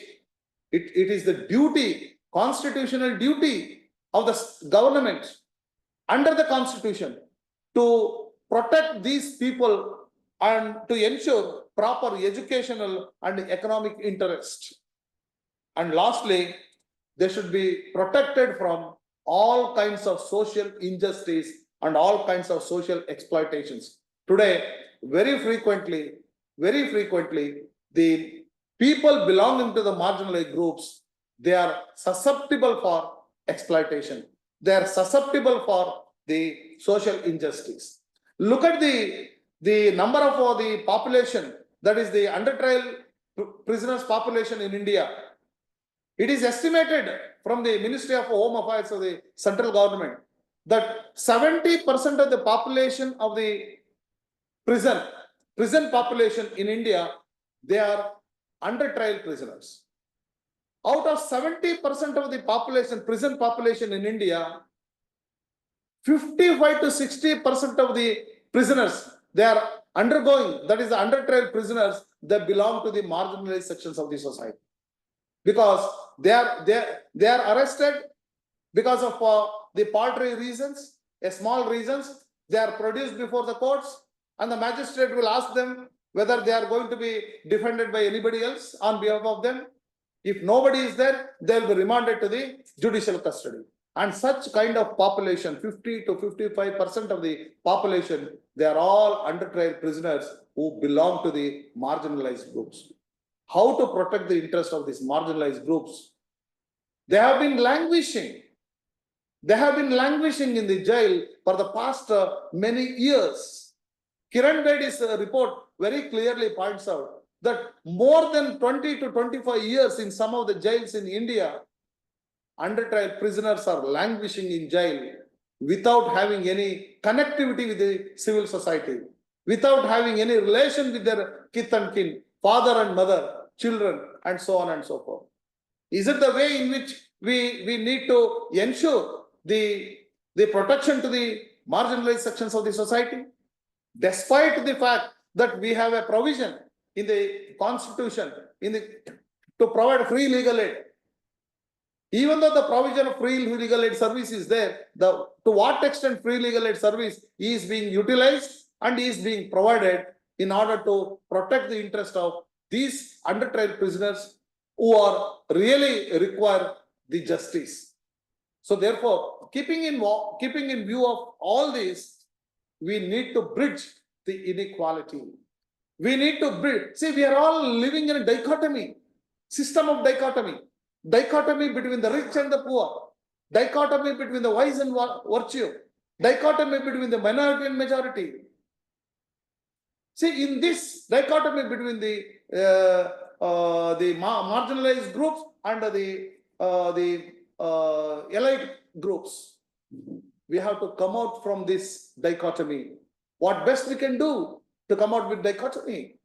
It is the duty, constitutional duty of the government under the Constitution to protect these people and to ensure proper educational and economic interest. And lastly, they should be protected from all kinds of social injustice and all kinds of social exploitations. Today, very frequently, the people belonging to the marginalized groups, they are susceptible for exploitation. They are susceptible for the social injustice. Look at the number of the population, that is the under trial prisoners population in India. It is estimated from the Ministry of Home Affairs of the central government that 70% of the population of the prison population in India, they are under trial prisoners. Out of 70% of the population, prison population in India, 55 to 60% of the prisoners, they are undergoing, that is the under trial prisoners, they belong to the marginalized sections of the society. Because they are arrested because of the paltry reasons, small reasons, they are produced before the courts and the magistrate will ask them whether they are going to be defended by anybody else on behalf of them. If nobody is there, they will be remanded to the judicial custody. And such kind of population, 50 to 55% of the population, they are all under trial prisoners who belong to the marginalized groups. How to protect the interest of these marginalized groups? They have been languishing. They have been languishing in the jail for the past many years. Kiran Bedi's report very clearly points out that more than 20 to 25 years in some of the jails in India, under trial prisoners are languishing in jail without having any connectivity with the civil society, without having any relation with their kith and kin, father and mother, children, and so on and so forth. Is it the way in which we need to ensure the protection to the marginalized sections of the society? Despite the fact that we have a provision in the Constitution to provide free legal aid, even though the provision of free legal aid service is there, to what extent free legal aid service is being utilized and is being provided in order to protect the interest of these under trial prisoners who are really require the justice. So therefore, keeping in view of all this, we need to bridge the inequality. We need to bridge. See, we are all living in a dichotomy, system of dichotomy between the rich and the poor, dichotomy between the wise and virtue, dichotomy between the minority and majority. See, in this dichotomy between the marginalized groups and the elite groups, we have to come out from this dichotomy. What best we can do to come out with dichotomy?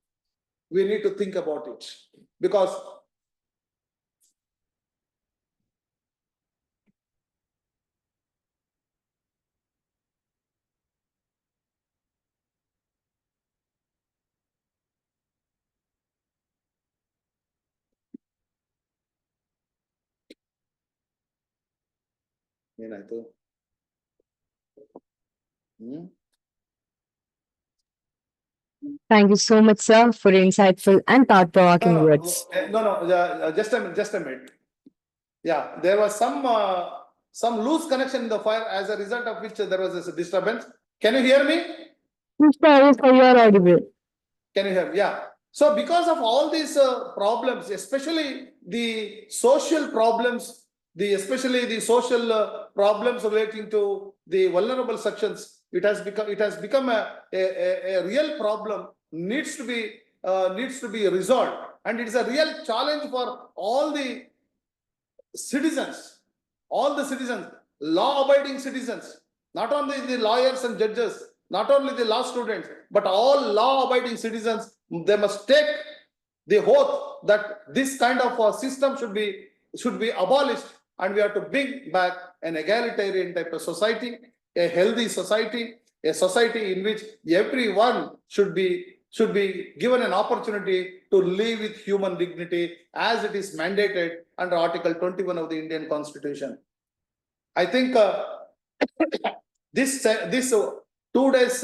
We need to think about it, because ಏನಾಯ್ತು? Thank you so much, sir, for your insightful and thought-provoking words. Just a minute. Yeah, there was some loose connection in the fire, as a result of which there was this disturbance. Can you hear me? Yes, sir, you are audible. Can you hear me? Yeah. So because of all these problems, especially the social problems, especially the social problems relating to the vulnerable sections, it has become a real problem, needs to be resolved, and it is a real challenge for all the citizens, law-abiding citizens, not only the lawyers and judges, not only the law students, but all law-abiding citizens. They must take the oath that this kind of system should be abolished, and we have to bring back an egalitarian type of society, a healthy society, a society in which everyone should be given an opportunity to live with human dignity, as it is mandated under Article 21 of the Indian Constitution. I think this 2 days,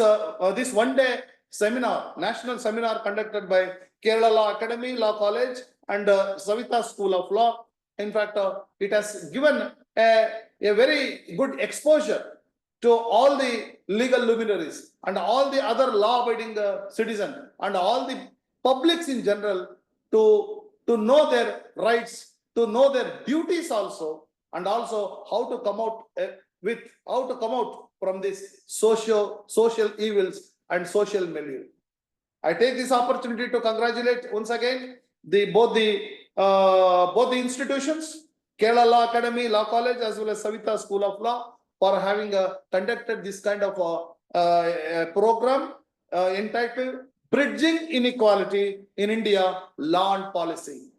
this 1 day seminar, national seminar conducted by Kerala Law Academy, Law College, and Saveetha School of Law. In fact, it has given a very good exposure to all the legal luminaries and all the other law-abiding citizens and all the publics in general to know their rights, to know their duties also, and also how to come out from this social evils and social milieu. I take this opportunity to congratulate once again both the institutions, Kerala Law Academy, Law College, as well as Saveetha School of Law, for having conducted this kind of program entitled Bridging Inequality in India, Law and Policy.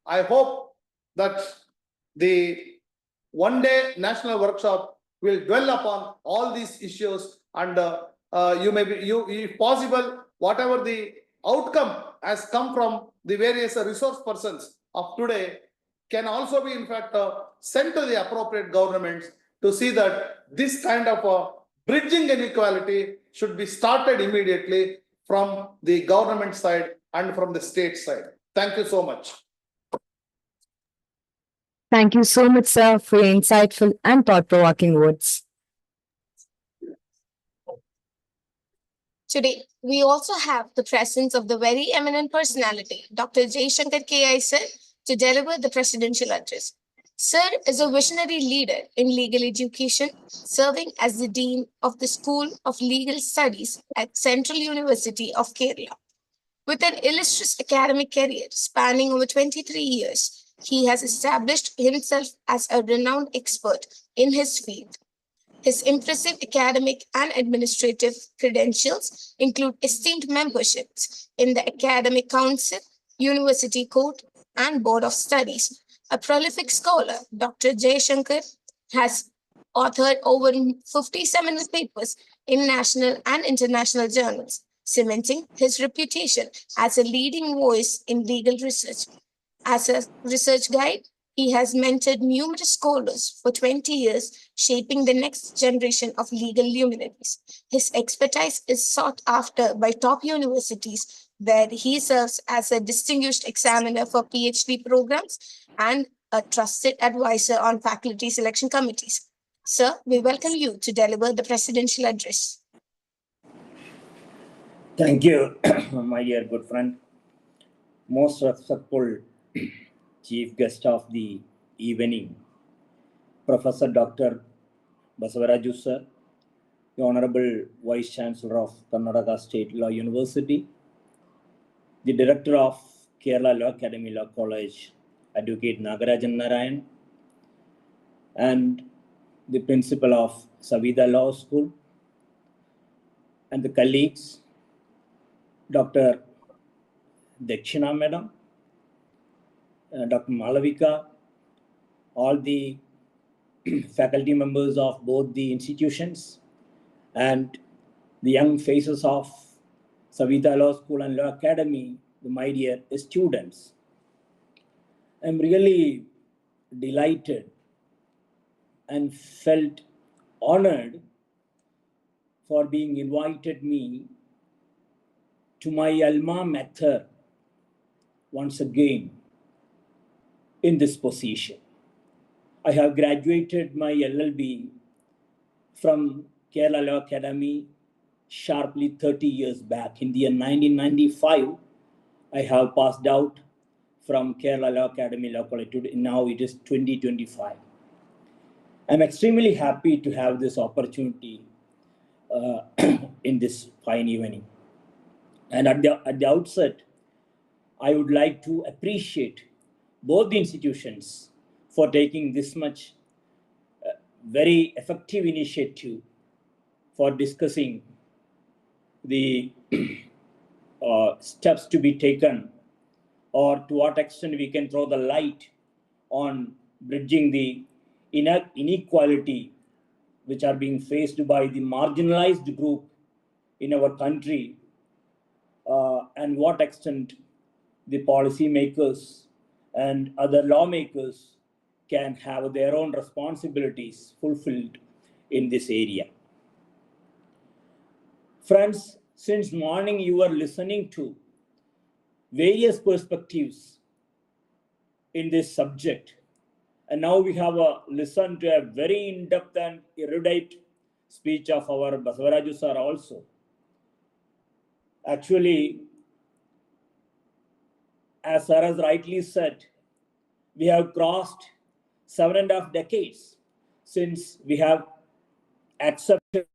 I hope that the 1 day national workshop will dwell upon all these issues, and if possible, whatever the outcome has come from the various resource persons of today can also be in fact sent to the appropriate governments to see that this kind of bridging inequality should be started immediately from the government side and from the state side. Thank you so much. Thank you so much, sir, for your insightful and thought-provoking words. Today, we also have the presence of the very eminent personality, Dr. Jaishankar K.I. sir, to deliver the presidential address. Sir is a visionary leader in legal education, serving as the Dean of the School of Legal Studies at Central University of Kerala. With an illustrious academic career spanning over 23 years, he has established himself as a renowned expert in his field. His impressive academic and administrative credentials include esteemed memberships in the Academic Council, University Court, and Board of Studies. A prolific scholar, Dr. Jaishankar has authored over 50 seminal papers in national and international journals, cementing his reputation as a leading voice in legal research. As a research guide, he has mentored numerous scholars for 20 years, shaping the next generation of legal luminaries. His expertise is sought after by top universities, where he serves as a distinguished examiner for PhD programs and a trusted advisor on faculty selection committees. Sir, we welcome you to deliver the presidential address. Thank you, my dear good friend. Most respectful chief guest of the evening, Professor Dr. Basavaraju sir, the Honorable Vice Chancellor of Karnataka State Law University, the Director of Kerala Law Academy Law College, Advocate Nagarajan Narayan, and the Principal of Saveetha Law School, and the colleagues, Dr. Dakshina Madam, Dr. Malavika, all the faculty members of both the institutions, and the young faces of Saveetha Law School and Law Academy, my dear students. I'm really delighted and felt honored for being invited me to my alma mater once again in this position. I have graduated my LLB from Kerala Law Academy sharply 30 years back. In the year 1995, I have passed out from Kerala Law Academy Law College. Now it is 2025. I'm extremely happy to have this opportunity in this fine evening. And at the outset, I would like to appreciate both the institutions for taking this much very effective initiative for discussing the steps to be taken, or to what extent we can throw the light on bridging the inequality which are being faced by the marginalized group in our country, and what extent the policymakers and other lawmakers can have their own responsibilities fulfilled in this area. Friends, since morning you are listening to various perspectives in this subject, and now we have listened to a very in-depth and erudite speech of our Basavaraju sir also. Actually, as sir has rightly said, we have crossed 7.5 decades since we have accepted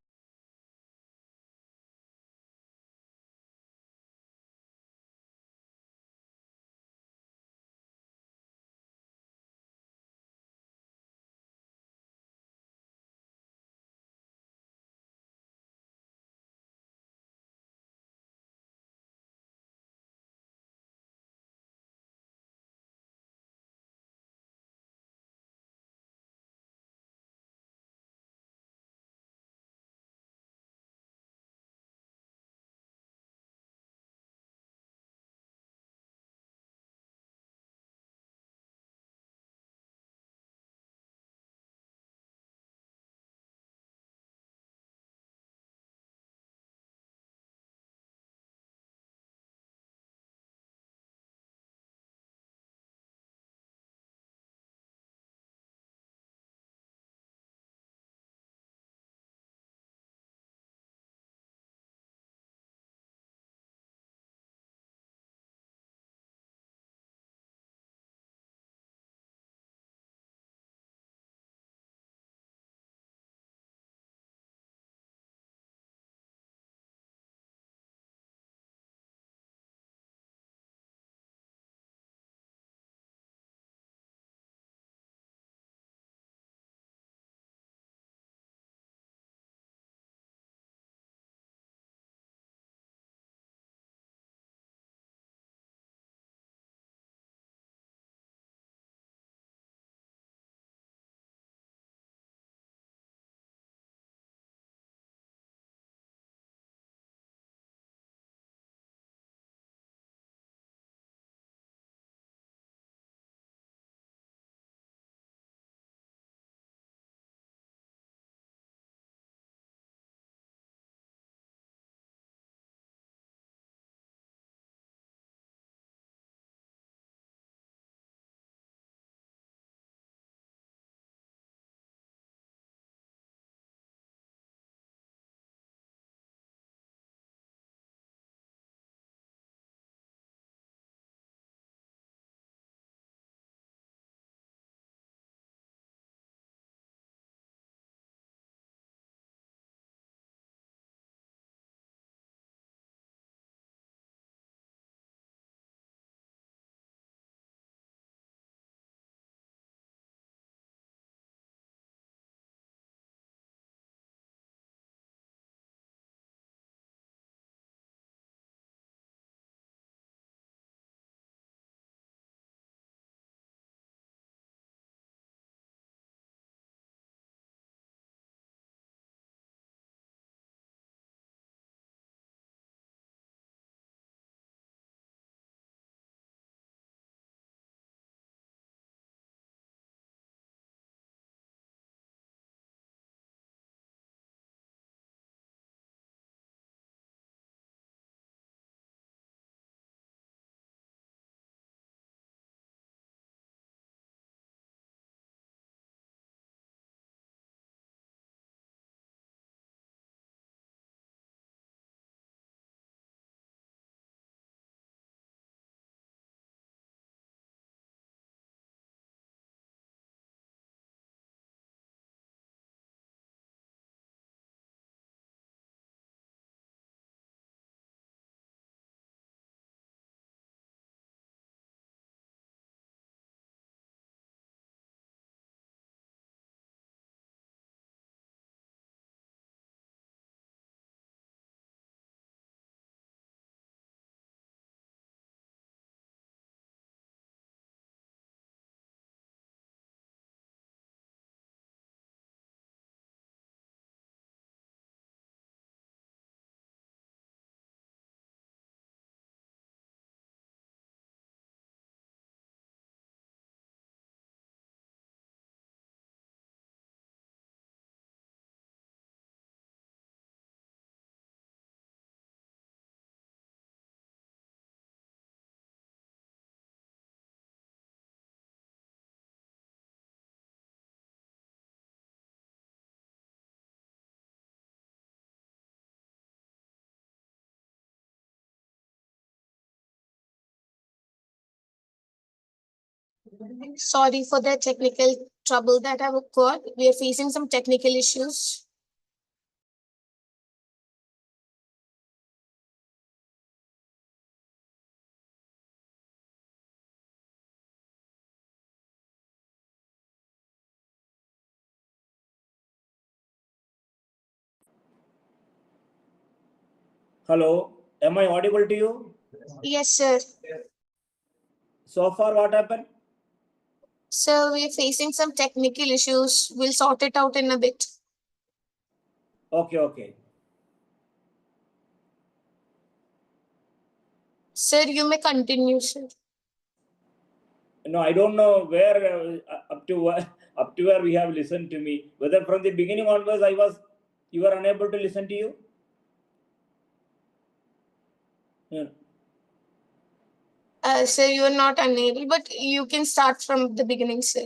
Sorry for the technical trouble that have occurred. We are facing some technical issues. Hello, am I audible to you? Yes, sir. So far, what happened? Sir, we are facing some technical issues. We'll sort it out in a bit. Okay, okay. Sir, you may continue, sir. No, I don't know where up to where we have listened to me. Whether from the beginning onwards you were unable to listen to you. Yeah. Sir, you are not unable, but you can start from the beginning, sir.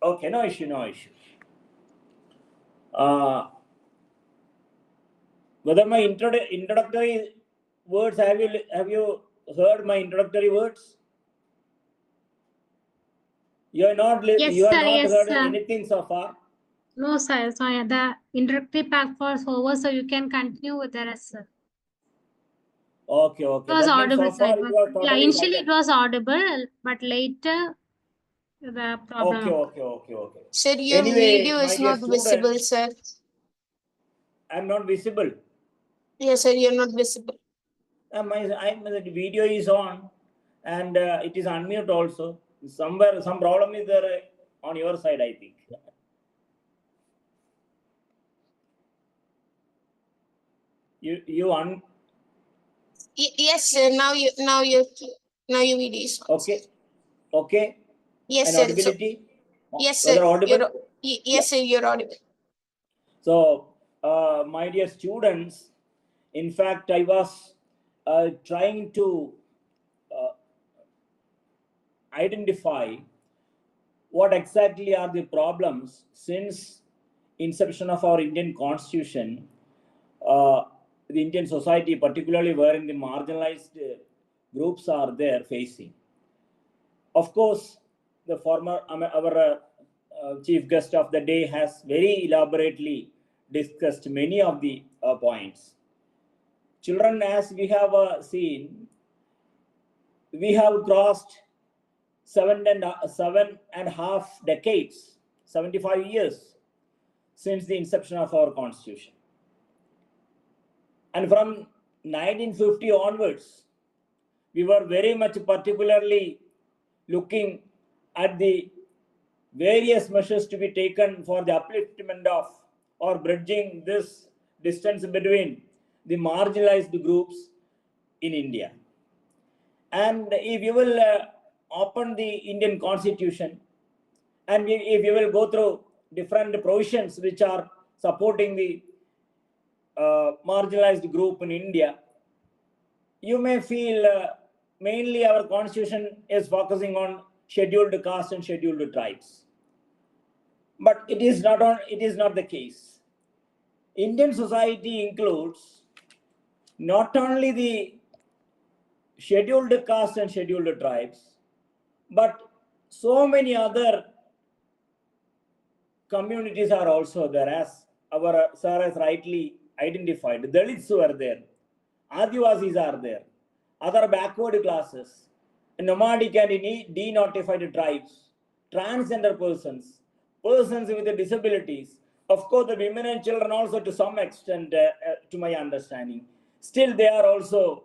Okay, no issue, no issue. Whether my introductory words, have you heard my introductory words? You have not heard anything so far. No, sir. So the introductory part was over, so you can continue with the rest, sir. Okay, okay. It was That means audible, so far sir. you are totally Initially silent. it was audible, but later the problem. Okay. Sir, your Anyway, video my is dear not visible, students, sir. I'm not visible. Yes, sir, you're not visible. The video is on, and it is unmute also. Somewhere some problem is there on your side, I think. Yes, sir. Now your video is on. Okay. Yes, And sir. audibility. Yes, sir. Whether audible. Yes, sir. You're audible. So, my dear students, in fact, I was trying to identify what exactly are the problems since inception of our Indian Constitution, the Indian society, particularly wherein the marginalized groups are there facing. Of course, the former our chief guest of the day has very elaborately discussed many of the points. Children, as we have seen, we have crossed 7.5 decades, 75 years since the inception of our constitution. And from 1950 onwards, we were very much particularly looking at the various measures to be taken for the upliftment of or bridging this distance between the marginalized groups in India. And if you will open the Indian Constitution, and if you will go through different provisions which are supporting the marginalized group in India, you may feel mainly our constitution is focusing on scheduled caste and scheduled tribes. But it is not the case. Indian society includes not only the scheduled caste and scheduled tribes, but so many other communities are also there, as our sir has rightly identified. Dalits were there, Adivasis are there, other backward classes, nomadic and denotified tribes, transgender persons, persons with disabilities, of course the women and children also to some extent, to my understanding. Still they are also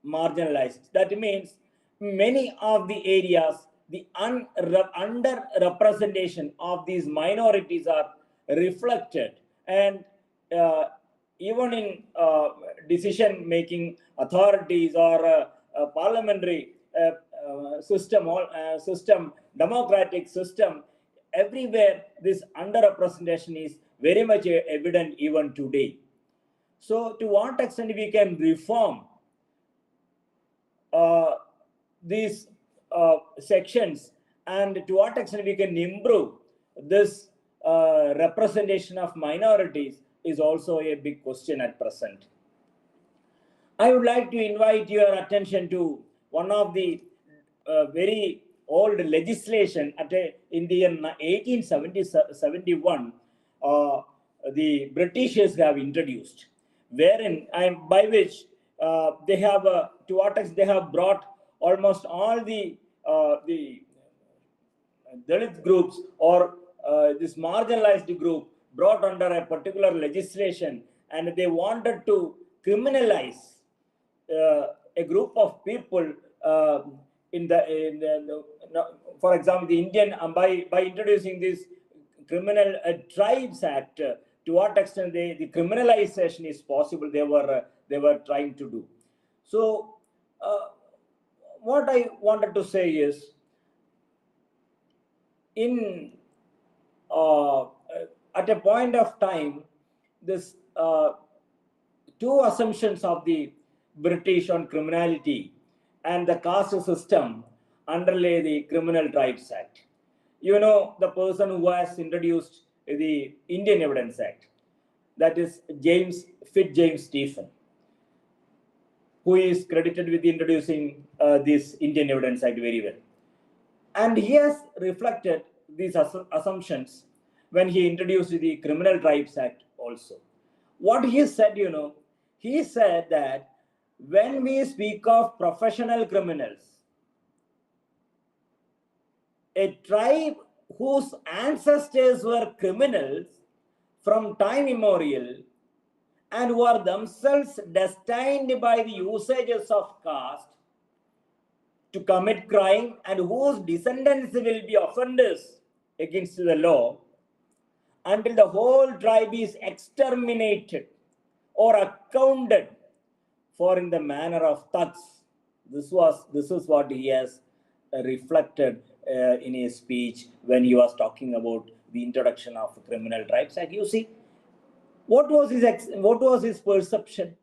marginalized. That means many of the areas, the underrepresentation of these minorities are reflected, and even in decision making authorities or parliamentary system, democratic system, everywhere this underrepresentation is very much evident even today. So to what extent we can reform these sections, and to what extent we can improve this representation of minorities is also a big question at present. I would like to invite your attention to one of the very old legislation in the year 1871, the Britishers have introduced, wherein by which they have to what extent they have brought almost all the Dalit groups or this marginalized group brought under a particular legislation, and they wanted to criminalize a group of people for example, the Indian by introducing this criminal tribes act. To what extent the criminalization is possible, they were trying to do. So what I wanted to say is, in at a point of time, this two assumptions of the British on criminality and the caste system underlay the Criminal Tribes Act. You know, the person who has introduced the Indian Evidence Act, that is James Stephen, who is credited with introducing this Indian Evidence Act very well. And he has reflected these assumptions when he introduced the Criminal Tribes Act also. What he said, he said that when we speak of professional criminals, a tribe whose ancestors were criminals from time immemorial and who are themselves destined by the usages of caste to commit crime and whose descendants will be offenders against the law, until the whole tribe is exterminated or accounted for in the manner of thugs. This is what he has reflected in his speech when he was talking about the introduction of Criminal Tribes Act. You see, what was his perception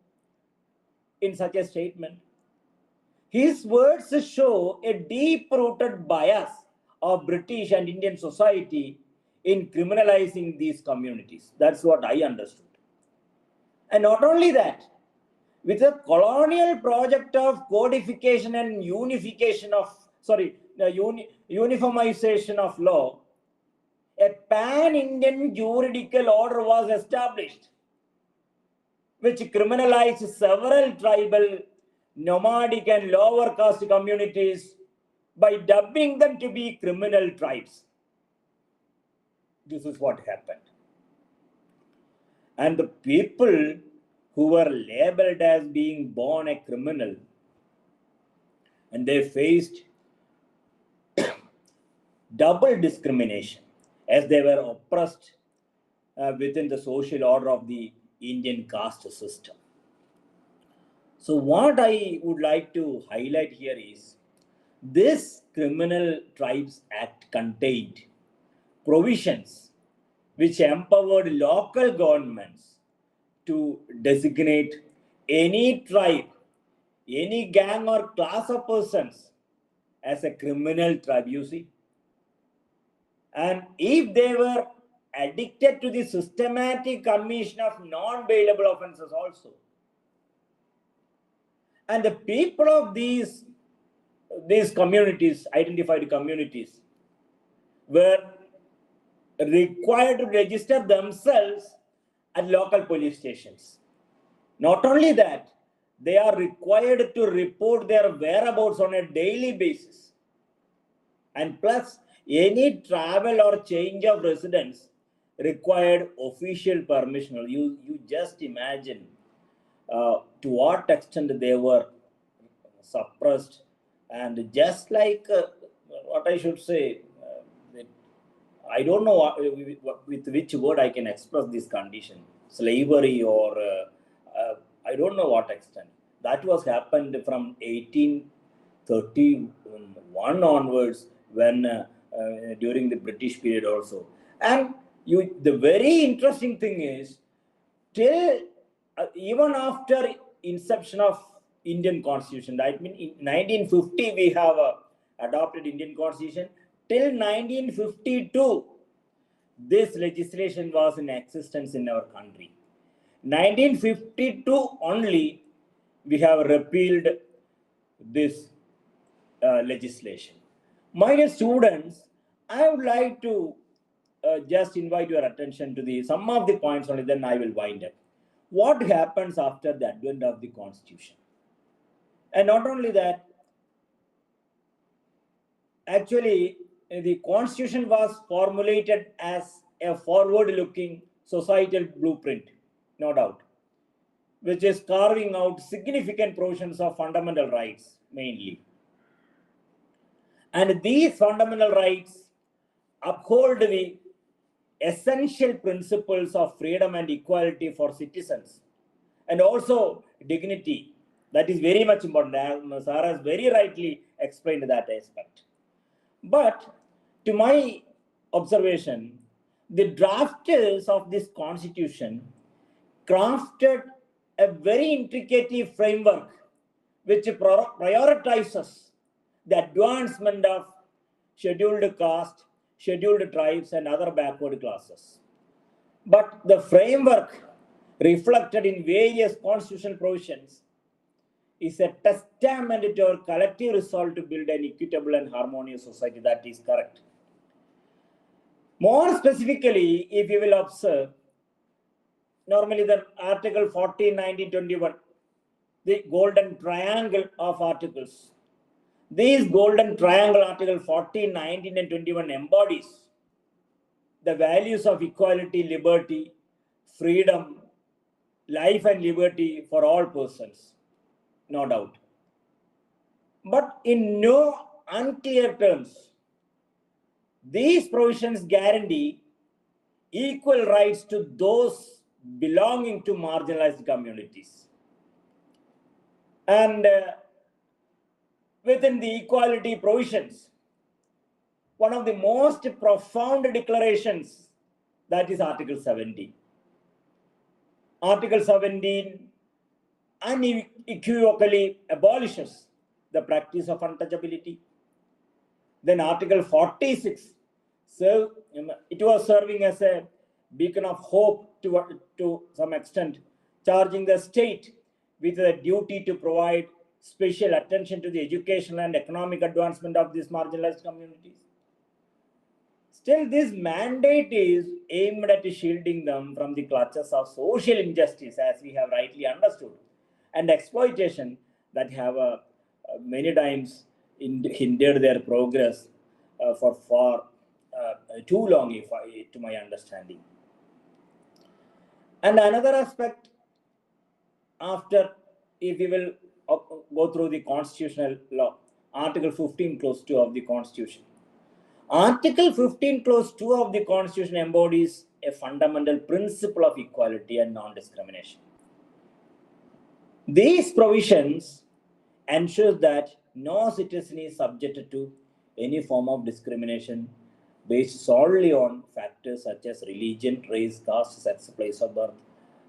in such a statement? His words show a deep-rooted bias of British and Indian society in criminalizing these communities. That's what I understood. And not only that, with a colonial project of codification and unification of, uniformization of law, a pan-Indian juridical order was established, which criminalized several tribal, nomadic and lower caste communities by dubbing them to be criminal tribes. This is what happened. And the people who were labeled as being born a criminal, and they faced double discrimination as they were oppressed within the social order of the Indian caste system. So what I would like to highlight here is, this Criminal Tribes Act contained provisions which empowered local governments to designate any tribe, any gang or class of persons as a criminal tribe, you see. And if they were addicted to the systematic commission of non-bailable offenses also, and the people of these communities, identified communities, were required to register themselves at local police stations. Not only that, they are required to report their whereabouts on a daily basis. And plus, any travel or change of residence required official permission. You just imagine to what extent they were suppressed, and just like what I should say, I don't know with which word I can express this condition, slavery or I don't know what extent. That was happened from 1831 onwards, when during the British period also. And the very interesting thing is, till even after inception of Indian Constitution, I mean in 1950 we have adopted Indian Constitution. Till 1952, this legislation was in existence in our country. 1952 only, we have repealed this legislation. My dear students, I would like to just invite your attention to some of the points only, then I will wind up. What happens after the advent of the Constitution? And not only that, actually, the Constitution was formulated as a forward-looking societal blueprint, no doubt, which is carving out significant portions of fundamental rights mainly. And these fundamental rights uphold the essential principles of freedom and equality for citizens, and also dignity. That is very much important. Sarah has very rightly explained that aspect. But to my observation, the drafters of this constitution crafted a very intricate framework which prioritizes the advancement of scheduled caste, scheduled tribes, and other backward classes. But the framework reflected in various constitutional provisions is a testament to our collective resolve to build an equitable and harmonious society. That is correct. More specifically, if you will observe, normally the Article 14, 19, 21, the golden triangle of articles. These golden triangle, Article 14, 19, and 21 embodies the values of equality, liberty, freedom, life and liberty for all persons, no doubt. But in no unclear terms, these provisions guarantee equal rights to those belonging to marginalized communities. And within the equality provisions, one of the most profound declarations, that is Article 17. Article 17 unequivocally abolishes the practice of untouchability. Then Article 46, so it was serving as a beacon of hope to some extent, charging the state with the duty to provide special attention to the educational and economic advancement of these marginalized communities. Still, this mandate is aimed at shielding them from the clutches of social injustice, as we have rightly understood, and exploitation that have many times hindered their progress for far too long, to my understanding. And another aspect, after, if we will go through the constitutional law, Article 15, Clause 2 of the Constitution. Article 15, Clause 2 of the Constitution embodies a fundamental principle of equality and non-discrimination. These provisions ensure that no citizen is subjected to any form of discrimination based solely on factors such as religion, race, caste, sex, place of birth,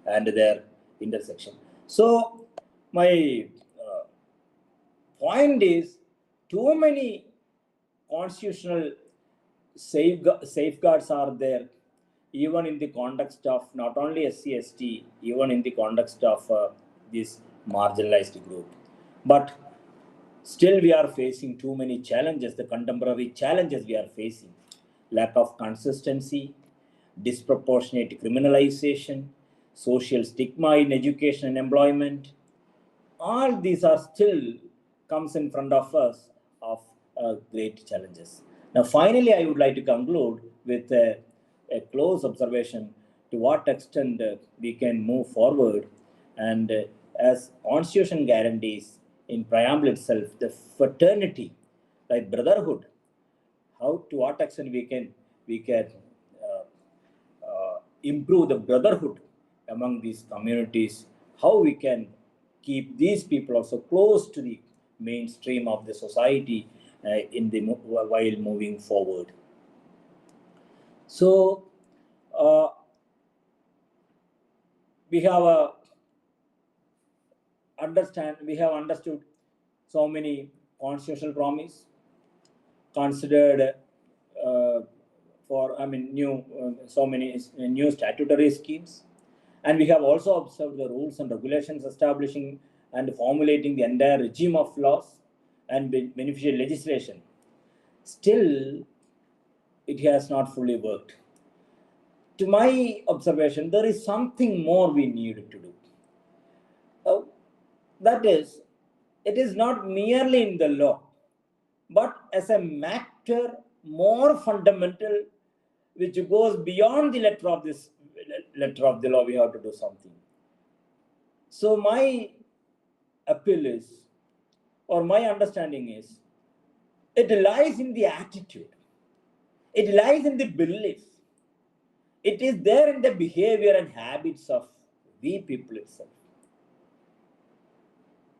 and their intersection. So, my point is, too many constitutional safeguards are there, even in the context of not only SC/ST, even in the context of this marginalized group. But still we are facing too many challenges, the contemporary challenges we are facing. Lack of consistency, disproportionate criminalization, social stigma in education and employment. All these are still comes in front of us of great challenges. Now, finally, I would like to conclude with a close observation to what extent we can move forward. And as Constitution guarantees in preamble itself, the fraternity, like brotherhood, how to what extent we can improve the brotherhood among these communities, how we can keep these people also close to the mainstream of the society while moving forward. So we have understood so many constitutional promise considered so many new statutory schemes, and we have also observed the rules and regulations establishing and formulating the entire regime of laws and beneficial legislation, still it has not fully worked. To my observation, there is something more we need to do. That is, it is not merely in the law, but as a matter more fundamental, which goes beyond the letter of the law. We have to do something. So my appeal is, or my understanding is, it lies in the attitude. It lies in the belief. It is there in the behavior and habits of we people itself.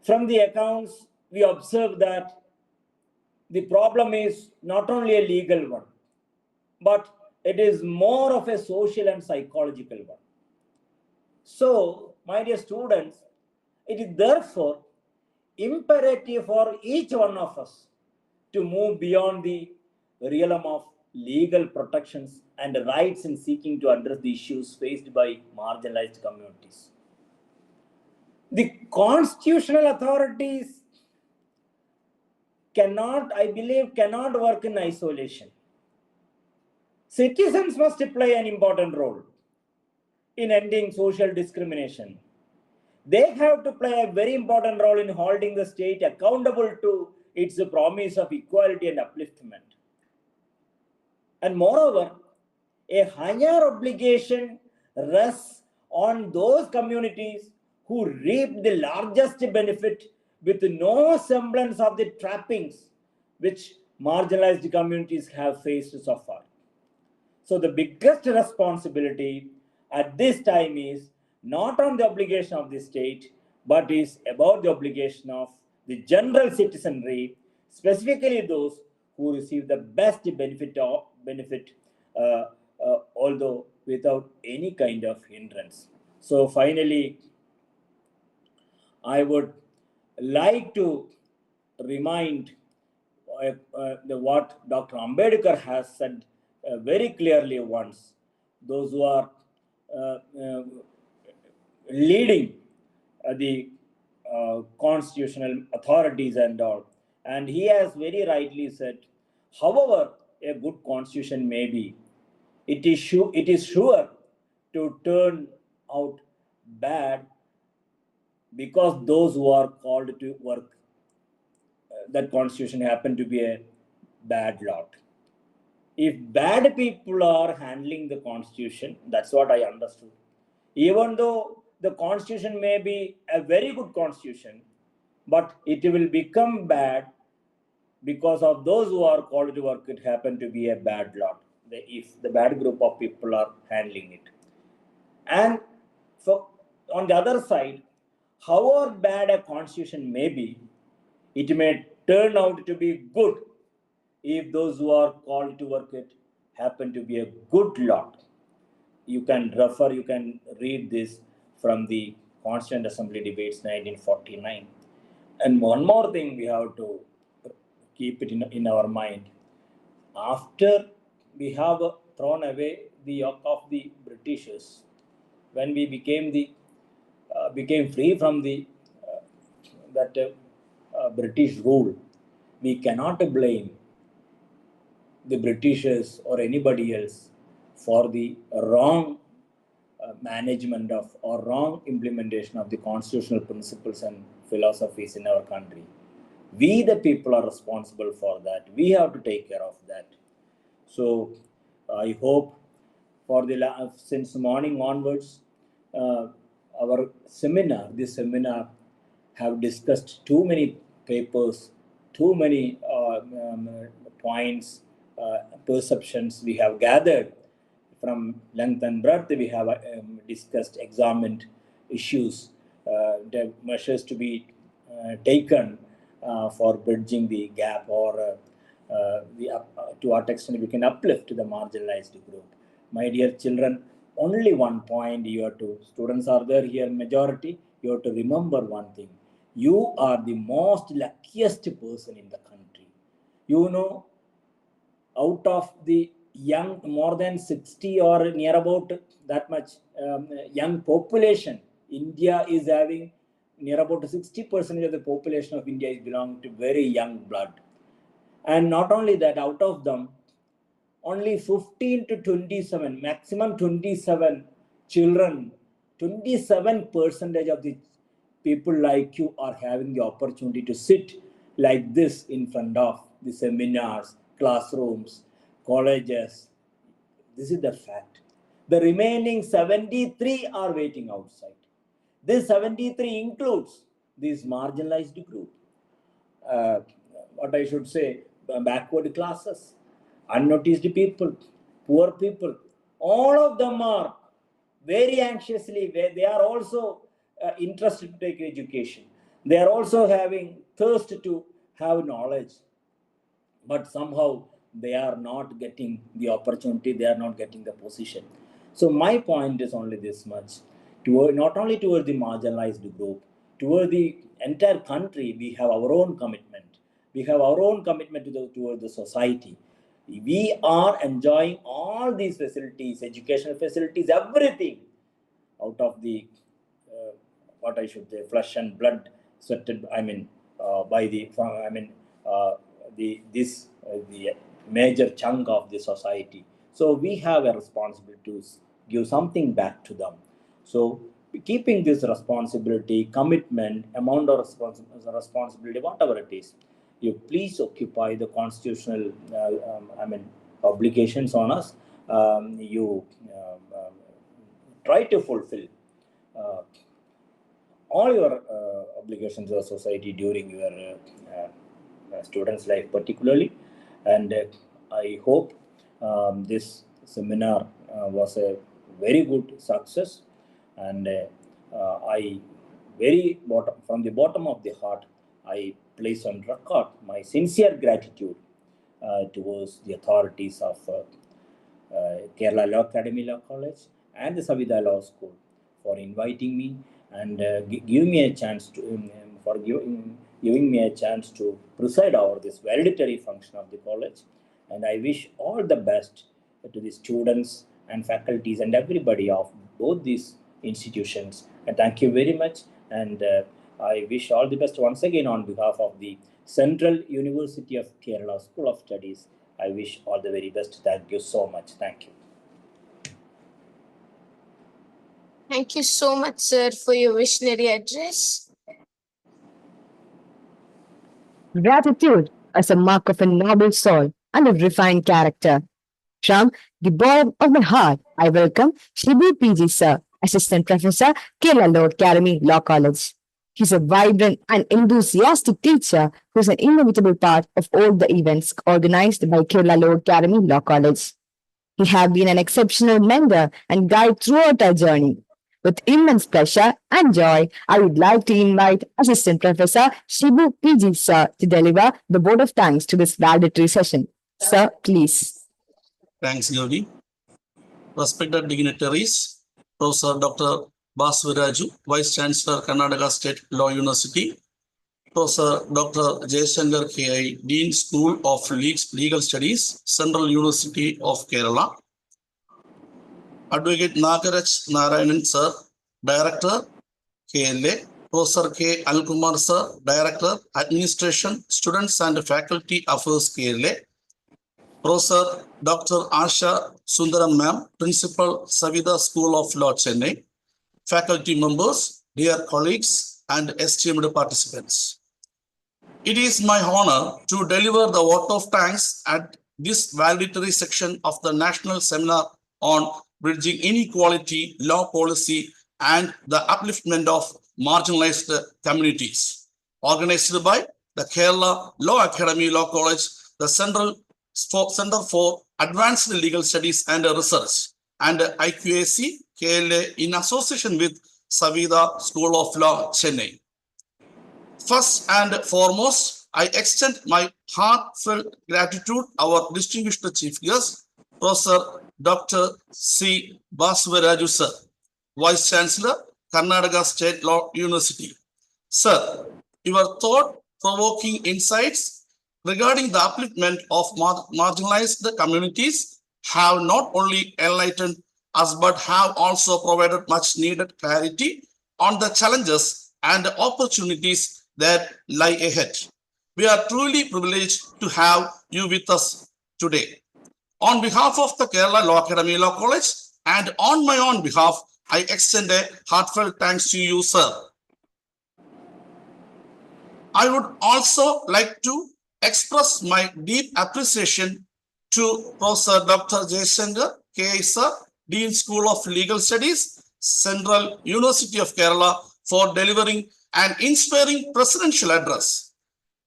From the accounts, we observe that the problem is not only a legal one, but it is more of a social and psychological one. So, my dear students, it is therefore imperative for each one of us to move beyond the realm of legal protections and rights in seeking to address the issues faced by marginalized communities. The constitutional authorities I believe, cannot work in isolation. Citizens must play an important role in ending social discrimination. They have to play a very important role in holding the state accountable to its promise of equality and upliftment. And moreover, a higher obligation rests on those communities who reap the largest benefit with no semblance of the trappings which marginalized communities have faced so far. So the biggest responsibility at this time is not on the obligation of the state, but is about the obligation of the general citizenry, specifically those who receive the best benefit, although without any kind of hindrance. So finally, I would like to remind what Dr. Ambedkar has said very clearly once. Those who are leading the constitutional authorities and all. And he has very rightly said, however a good constitution may be, it is sure to turn out bad because those who are called to work that constitution happen to be a bad lot. If bad people are handling the constitution, that's what I understood. Even though the constitution may be a very good constitution, but it will become bad because of those who are called to work, it happen to be a bad lot, if the bad group of people are handling it. And so on the other side, however bad a constitution may be, it may turn out to be good if those who are called to work it happen to be a good lot. You can read this from the Constituent Assembly debates 1949. And one more thing we have to keep it in our mind. After we have thrown away the yoke of the Britishers, when we became free from the British rule, we cannot blame the Britishers or anybody else for the wrong management of or wrong implementation of the constitutional principles and philosophies in our country. We, the people, are responsible for that. We have to take care of that. So I hope since morning onwards, this seminar have discussed too many papers, too many points, perceptions we have gathered from length and breadth. We have discussed, examined issues, the measures to be taken for bridging the gap, or to what extent we can uplift the marginalized group. My dear children, only one point students are there here, majority, you have to remember one thing. You are the most luckiest person in the country. Out of the young, more than 60 or near about that much young population, India is having near about 60% of the population of India is belong to very young blood. And not only that, out of them, only 15 to 27, maximum 27 children, 27% of the people like you are having the opportunity to sit like this in front of the seminars, classrooms, colleges. This is the fact. The remaining 73 are waiting outside. This 73 includes this marginalized group. What I should say, backward classes, unnoticed people, poor people. All of them are very anxiously, they are also interested to take education. They are also having thirst to have knowledge. But somehow they are not getting the opportunity, they are not getting the position. So my point is only this much. Not only toward the marginalized group, toward the entire country, we have our own commitment. We have our own commitment toward the society. We are enjoying all these facilities, educational facilities, everything out of the, what I should say, flesh and blood, sweated, by the, the major chunk of the society. So we have a responsibility to give something back to them. So keeping this responsibility, commitment, amount of responsibility, whatever it is, you please occupy the constitutional obligations on us. You try to fulfill all your obligations to the society during your students' life particularly. And I hope this seminar was a very good success. And I from the bottom of the heart, I place on record my sincere gratitude towards the authorities of Kerala Law Academy Law College and the Saveetha Law School for inviting me and giving me a chance to giving me a chance to preside over this valedictory function of the college. And I wish all the best to the students and faculties and everybody of both these institutions. And thank you very much. And I wish all the best once again on behalf of the Central University of Kerala School of Studies. I wish all the very best. Thank you so much. Thank you. Thank you so much, sir, for your visionary address. Gratitude as a mark of a noble soul and a refined character. From the bottom of my heart, I welcome Shibu PG Sir, Assistant Professor, Kerala Law Academy Law College. He's a vibrant and enthusiastic teacher who's an inevitable part of all the events organized by Kerala Law Academy Law College. He has been an exceptional mentor and guide throughout our journey. With immense pleasure and joy, I would like to invite Assistant Professor Shibu PG Sir to deliver the vote of thanks to this valedictory session. Sir, please. Thanks, Gauri. Respected dignitaries, Professor Dr. Basvaraju, Vice Chancellor, Karnataka State Law University, Professor Dr. Jayashankar K.I., Dean School of Legal Studies, Central University of Kerala, Advocate Nagaraj Narayanan Sir, Director, KLA, Professor K. Alkumar Sir, Director, Administration, Students and Faculty Affairs, KLA, Professor Dr. Asha Sundaram Ma'am, Principal, Saveetha School of Law, Chennai, faculty members, dear colleagues, and esteemed participants. It is my honor to deliver the vote of thanks at this valedictory section of the National Seminar on Bridging Inequality, Law Policy, and the Upliftment of Marginalized Communities, organized by the Kerala Law Academy Law College, the Center for Advanced Legal Studies and Research, and IQAC, KLA, in association with Saveetha School of Law, Chennai. First and foremost, I extend my heartfelt gratitude to our distinguished chief guest, Professor Dr. C. Basvaraju Sir, Vice Chancellor, Karnataka State Law University. Sir, your thought-provoking insights regarding the upliftment of marginalized communities have not only enlightened us but have also provided much needed clarity on the challenges and opportunities that lie ahead. We are truly privileged to have you with us today. On behalf of the Kerala Law Academy Law College and on my own behalf, I extend a heartfelt thanks to you, sir. I would also like to express my deep appreciation to Professor Dr. Jaishankar K.I. Sir, Dean School of Legal Studies, Central University of Kerala, for delivering an inspiring presidential address.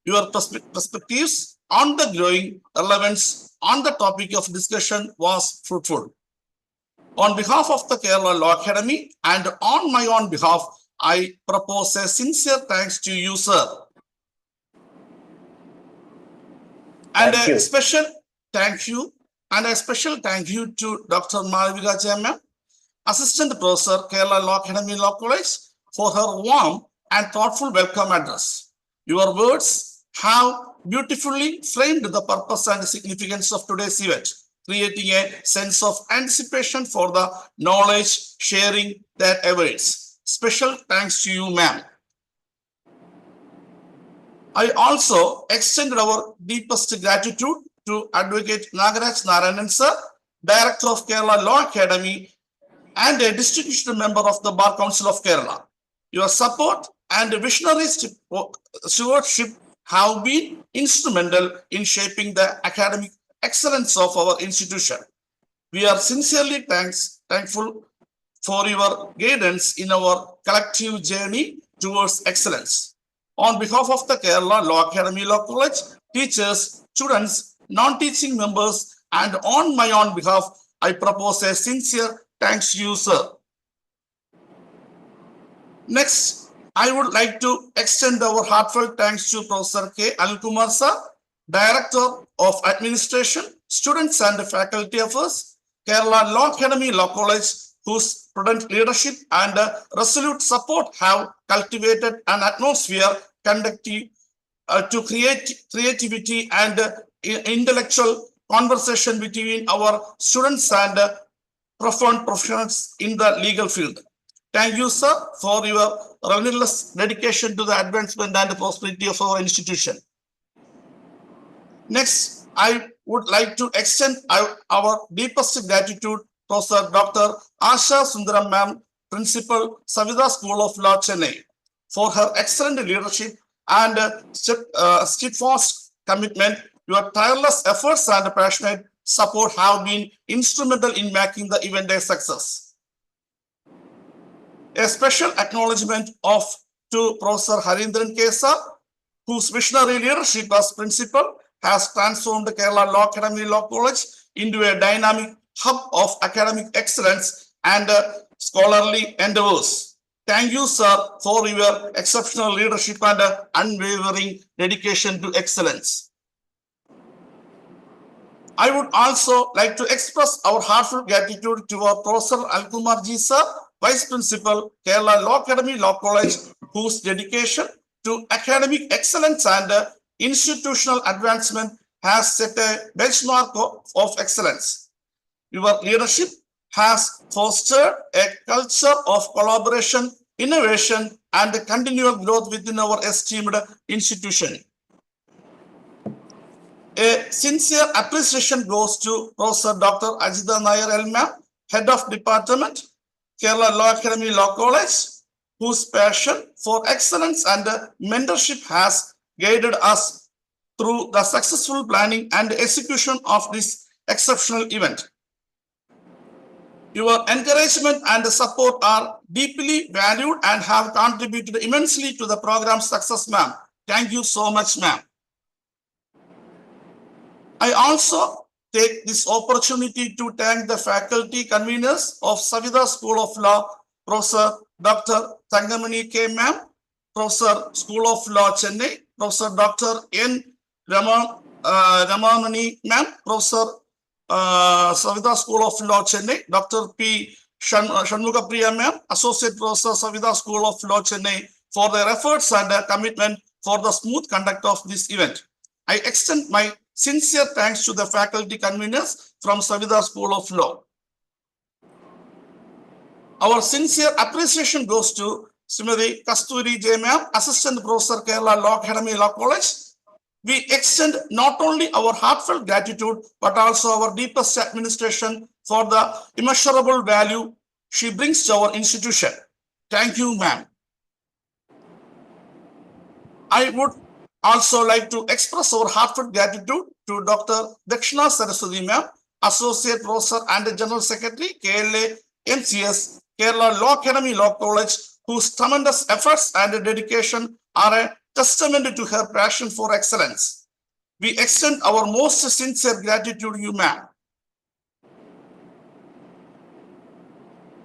Your perspectives on the growing relevance on the topic of discussion was fruitful. On behalf of the Kerala Law Academy and on my own behalf, I propose a sincere thanks to you, sir. And Thank you. a special thank you to Dr. Malvika Jam, Assistant Professor, Kerala Law Academy Law College, for her warm and thoughtful welcome address. Your words have beautifully framed the purpose and significance of today's event, creating a sense of anticipation for the knowledge sharing that awaits. Special thanks to you, ma'am. I also extended our deepest gratitude to Advocate Nagaraj Narayanan sir, Director of Kerala Law Academy and a distinguished member of the Bar Council of Kerala. Your support and visionary stewardship have been instrumental in shaping the academic excellence of our institution. We are sincerely thankful for your guidance in our collective journey towards excellence. On behalf of the Kerala Law Academy Law College, teachers, students, non-teaching members, and on my own behalf, I propose a sincere thanks to you, sir. Next, I would like to extend our heartfelt thanks to Professor K. Alkumar sir, Director of Administration, Students and Faculty Affairs, Kerala Law Academy Law College, whose prudent leadership and resolute support have cultivated an atmosphere conducive to creativity and intellectual conversation between our students and profound professionals in the legal field. Thank you, sir, for your relentless dedication to the advancement and prosperity of our institution. Next, I would like to extend our deepest gratitude Professor Dr. Asha Sundaram ma'am, Principal, Saveetha School of Law, Chennai, for her excellent leadership and steadfast commitment. Your tireless efforts and passionate support have been instrumental in making the event a success. A special acknowledgement to Professor Harindran Kesa, whose visionary leadership as principal has transformed the Kerala Law Academy Law College into a dynamic hub of academic excellence and scholarly endeavors. Thank you, sir, for your exceptional leadership and unwavering dedication to excellence. I would also like to express our heartfelt gratitude to our Professor Alkumar Ji sir, Vice Principal, Kerala Law Academy Law College, whose dedication to academic excellence and institutional advancement has set a benchmark of excellence. Your leadership has fostered a culture of collaboration, innovation, and continual growth within our esteemed institution. A sincere appreciation goes to Professor Dr. Ajitha Nair Elma, Head of Department, Kerala Law Academy Law College, whose passion for excellence and mentorship has guided us through the successful planning and execution of this exceptional event. Your encouragement and support are deeply valued and have contributed immensely to the program's success, ma'am. Thank you so much, ma'am. I also take this opportunity to thank the faculty conveners of Saveetha School of Law, Professor Dr. Thangamani K. ma'am, Professor School of Law, Chennai, Professor Dr. N. Ramanani ma'am, Professor Saveetha School of Law, Chennai, Dr. P. Shanmugapriya ma'am, Associate Professor, Saveetha School of Law, Chennai, for their efforts and commitment for the smooth conduct of this event. I extend my sincere thanks to the faculty conveners from Saveetha School of Law. Our sincere appreciation goes to Srimati Kasturi J. Ma'am, Assistant Professor, Kerala Law Academy, Law College. We extend not only our heartfelt gratitude, but also our deepest administration for the immeasurable value she brings to our institution. Thank you, ma'am. I would also like to express our heartfelt gratitude to Dr. Dakshina Saraswati ma'am, Associate Professor and General Secretary, KLA MCS, Kerala Law Academy Law College, whose tremendous efforts and dedication are a testament to her passion for excellence. We extend our most sincere gratitude to you, ma'am.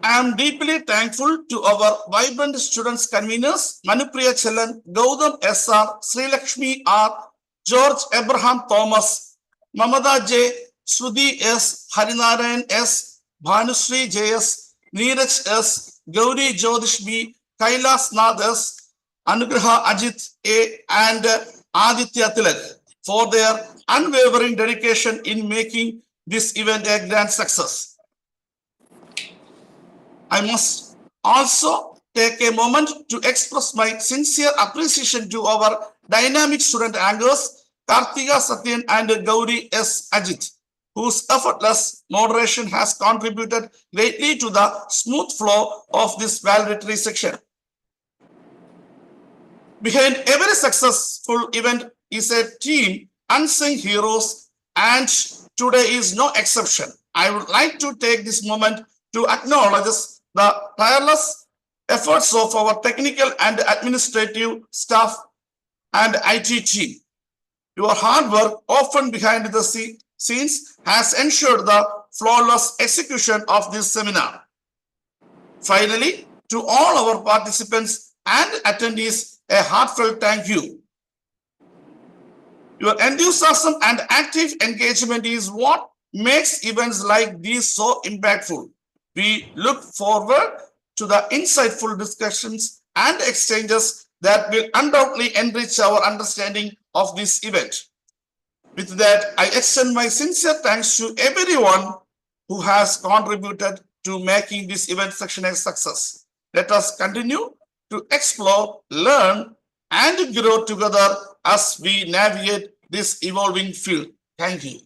I am deeply thankful to our vibrant students conveners, Manupriya Chellan, Gautam S.R., Sri Lakshmi R., George Abraham Thomas, Mamada J., Sruthi S., Harinarayan S., Bhanusri J.S., Neeraj S., Gauri Jyotish B., Kailas Nath S., Anugraha Ajit A., and Aditya Tilak for their unwavering dedication in making this event a grand success. I must also take a moment to express my sincere appreciation to our dynamic student anchors, Karthika Satyan and Gauri S. Ajit, whose effortless moderation has contributed greatly to the smooth flow of this valedictory section. Behind every successful event is a team, unsung heroes, and today is no exception. I would like to take this moment to acknowledge the tireless efforts of our technical and administrative staff and IT team. Your hard work, often behind the scenes, has ensured the flawless execution of this seminar. Finally, to all our participants and attendees, a heartfelt thank you. Your enthusiasm and active engagement is what makes events like these so impactful. We look forward to the insightful discussions and exchanges that will undoubtedly enrich our understanding of this event. With that, I extend my sincere thanks to everyone who has contributed to making this event section a success. Let us continue to explore, learn, and grow together as we navigate this evolving field. Thank you.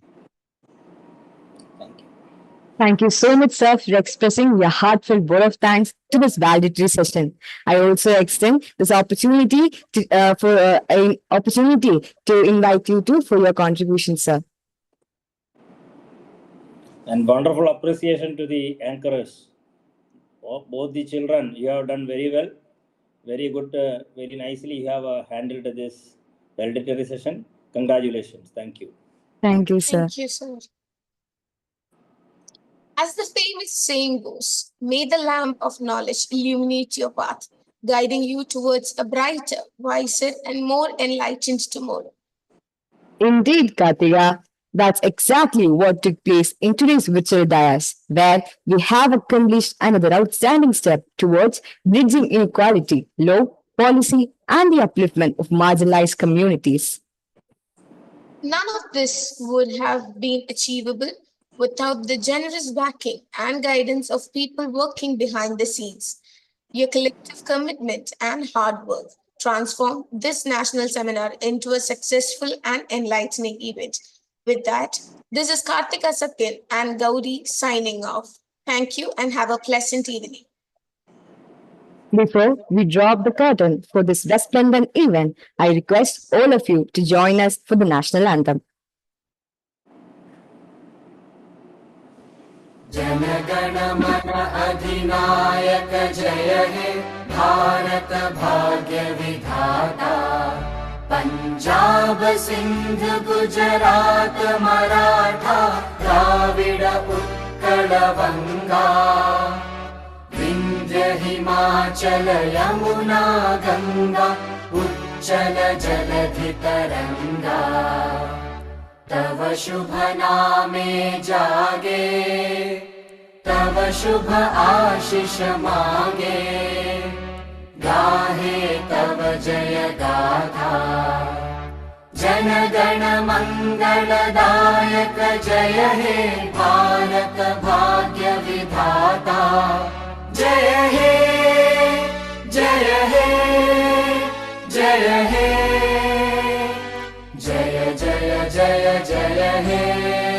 Thank you so much, sir, for expressing your heartfelt vote of thanks to this valedictory session. I also extend this opportunity to invite you for your contribution, sir. And wonderful appreciation to the anchors. Both the children, you have done very well. Very good, very nicely you have handled this valedictory session. Congratulations. Thank you. Thank you, sir. Thank you, sir. As the famous saying goes, may the lamp of knowledge illuminate your path, guiding you towards a brighter, wiser, and more enlightened tomorrow. Indeed, Kartika, that's exactly what took place in today's virtual dais, where we have accomplished another outstanding step towards bridging inequality, law, policy, and the upliftment of marginalized communities. None of this would have been achievable without the generous backing and guidance of people working behind the scenes. Your collective commitment and hard work transformed this national seminar into a successful and enlightening event. With that, this is Karthika Satyan and Gauri signing off. Thank you and have a pleasant evening. Before we drop the curtain for this resplendent event, I request all of you to join us for the national anthem. जनगण मन अधिनायक जय हे भारत भाग्य विधाता पंजाब सिंध गुजरात मराठा द्राविड उत्कल बंगा विंध्य हिमाचल यमुना गंगा उच्चल जलधि तरंगा तव शुभ नामे जागे तव शुभ आशीष मागे गाहे तव जय गाथा जन गण मंगलदायक जय हे भारत भाग्य विधाता जय हे जय हे जय हे जय जय जय जय हे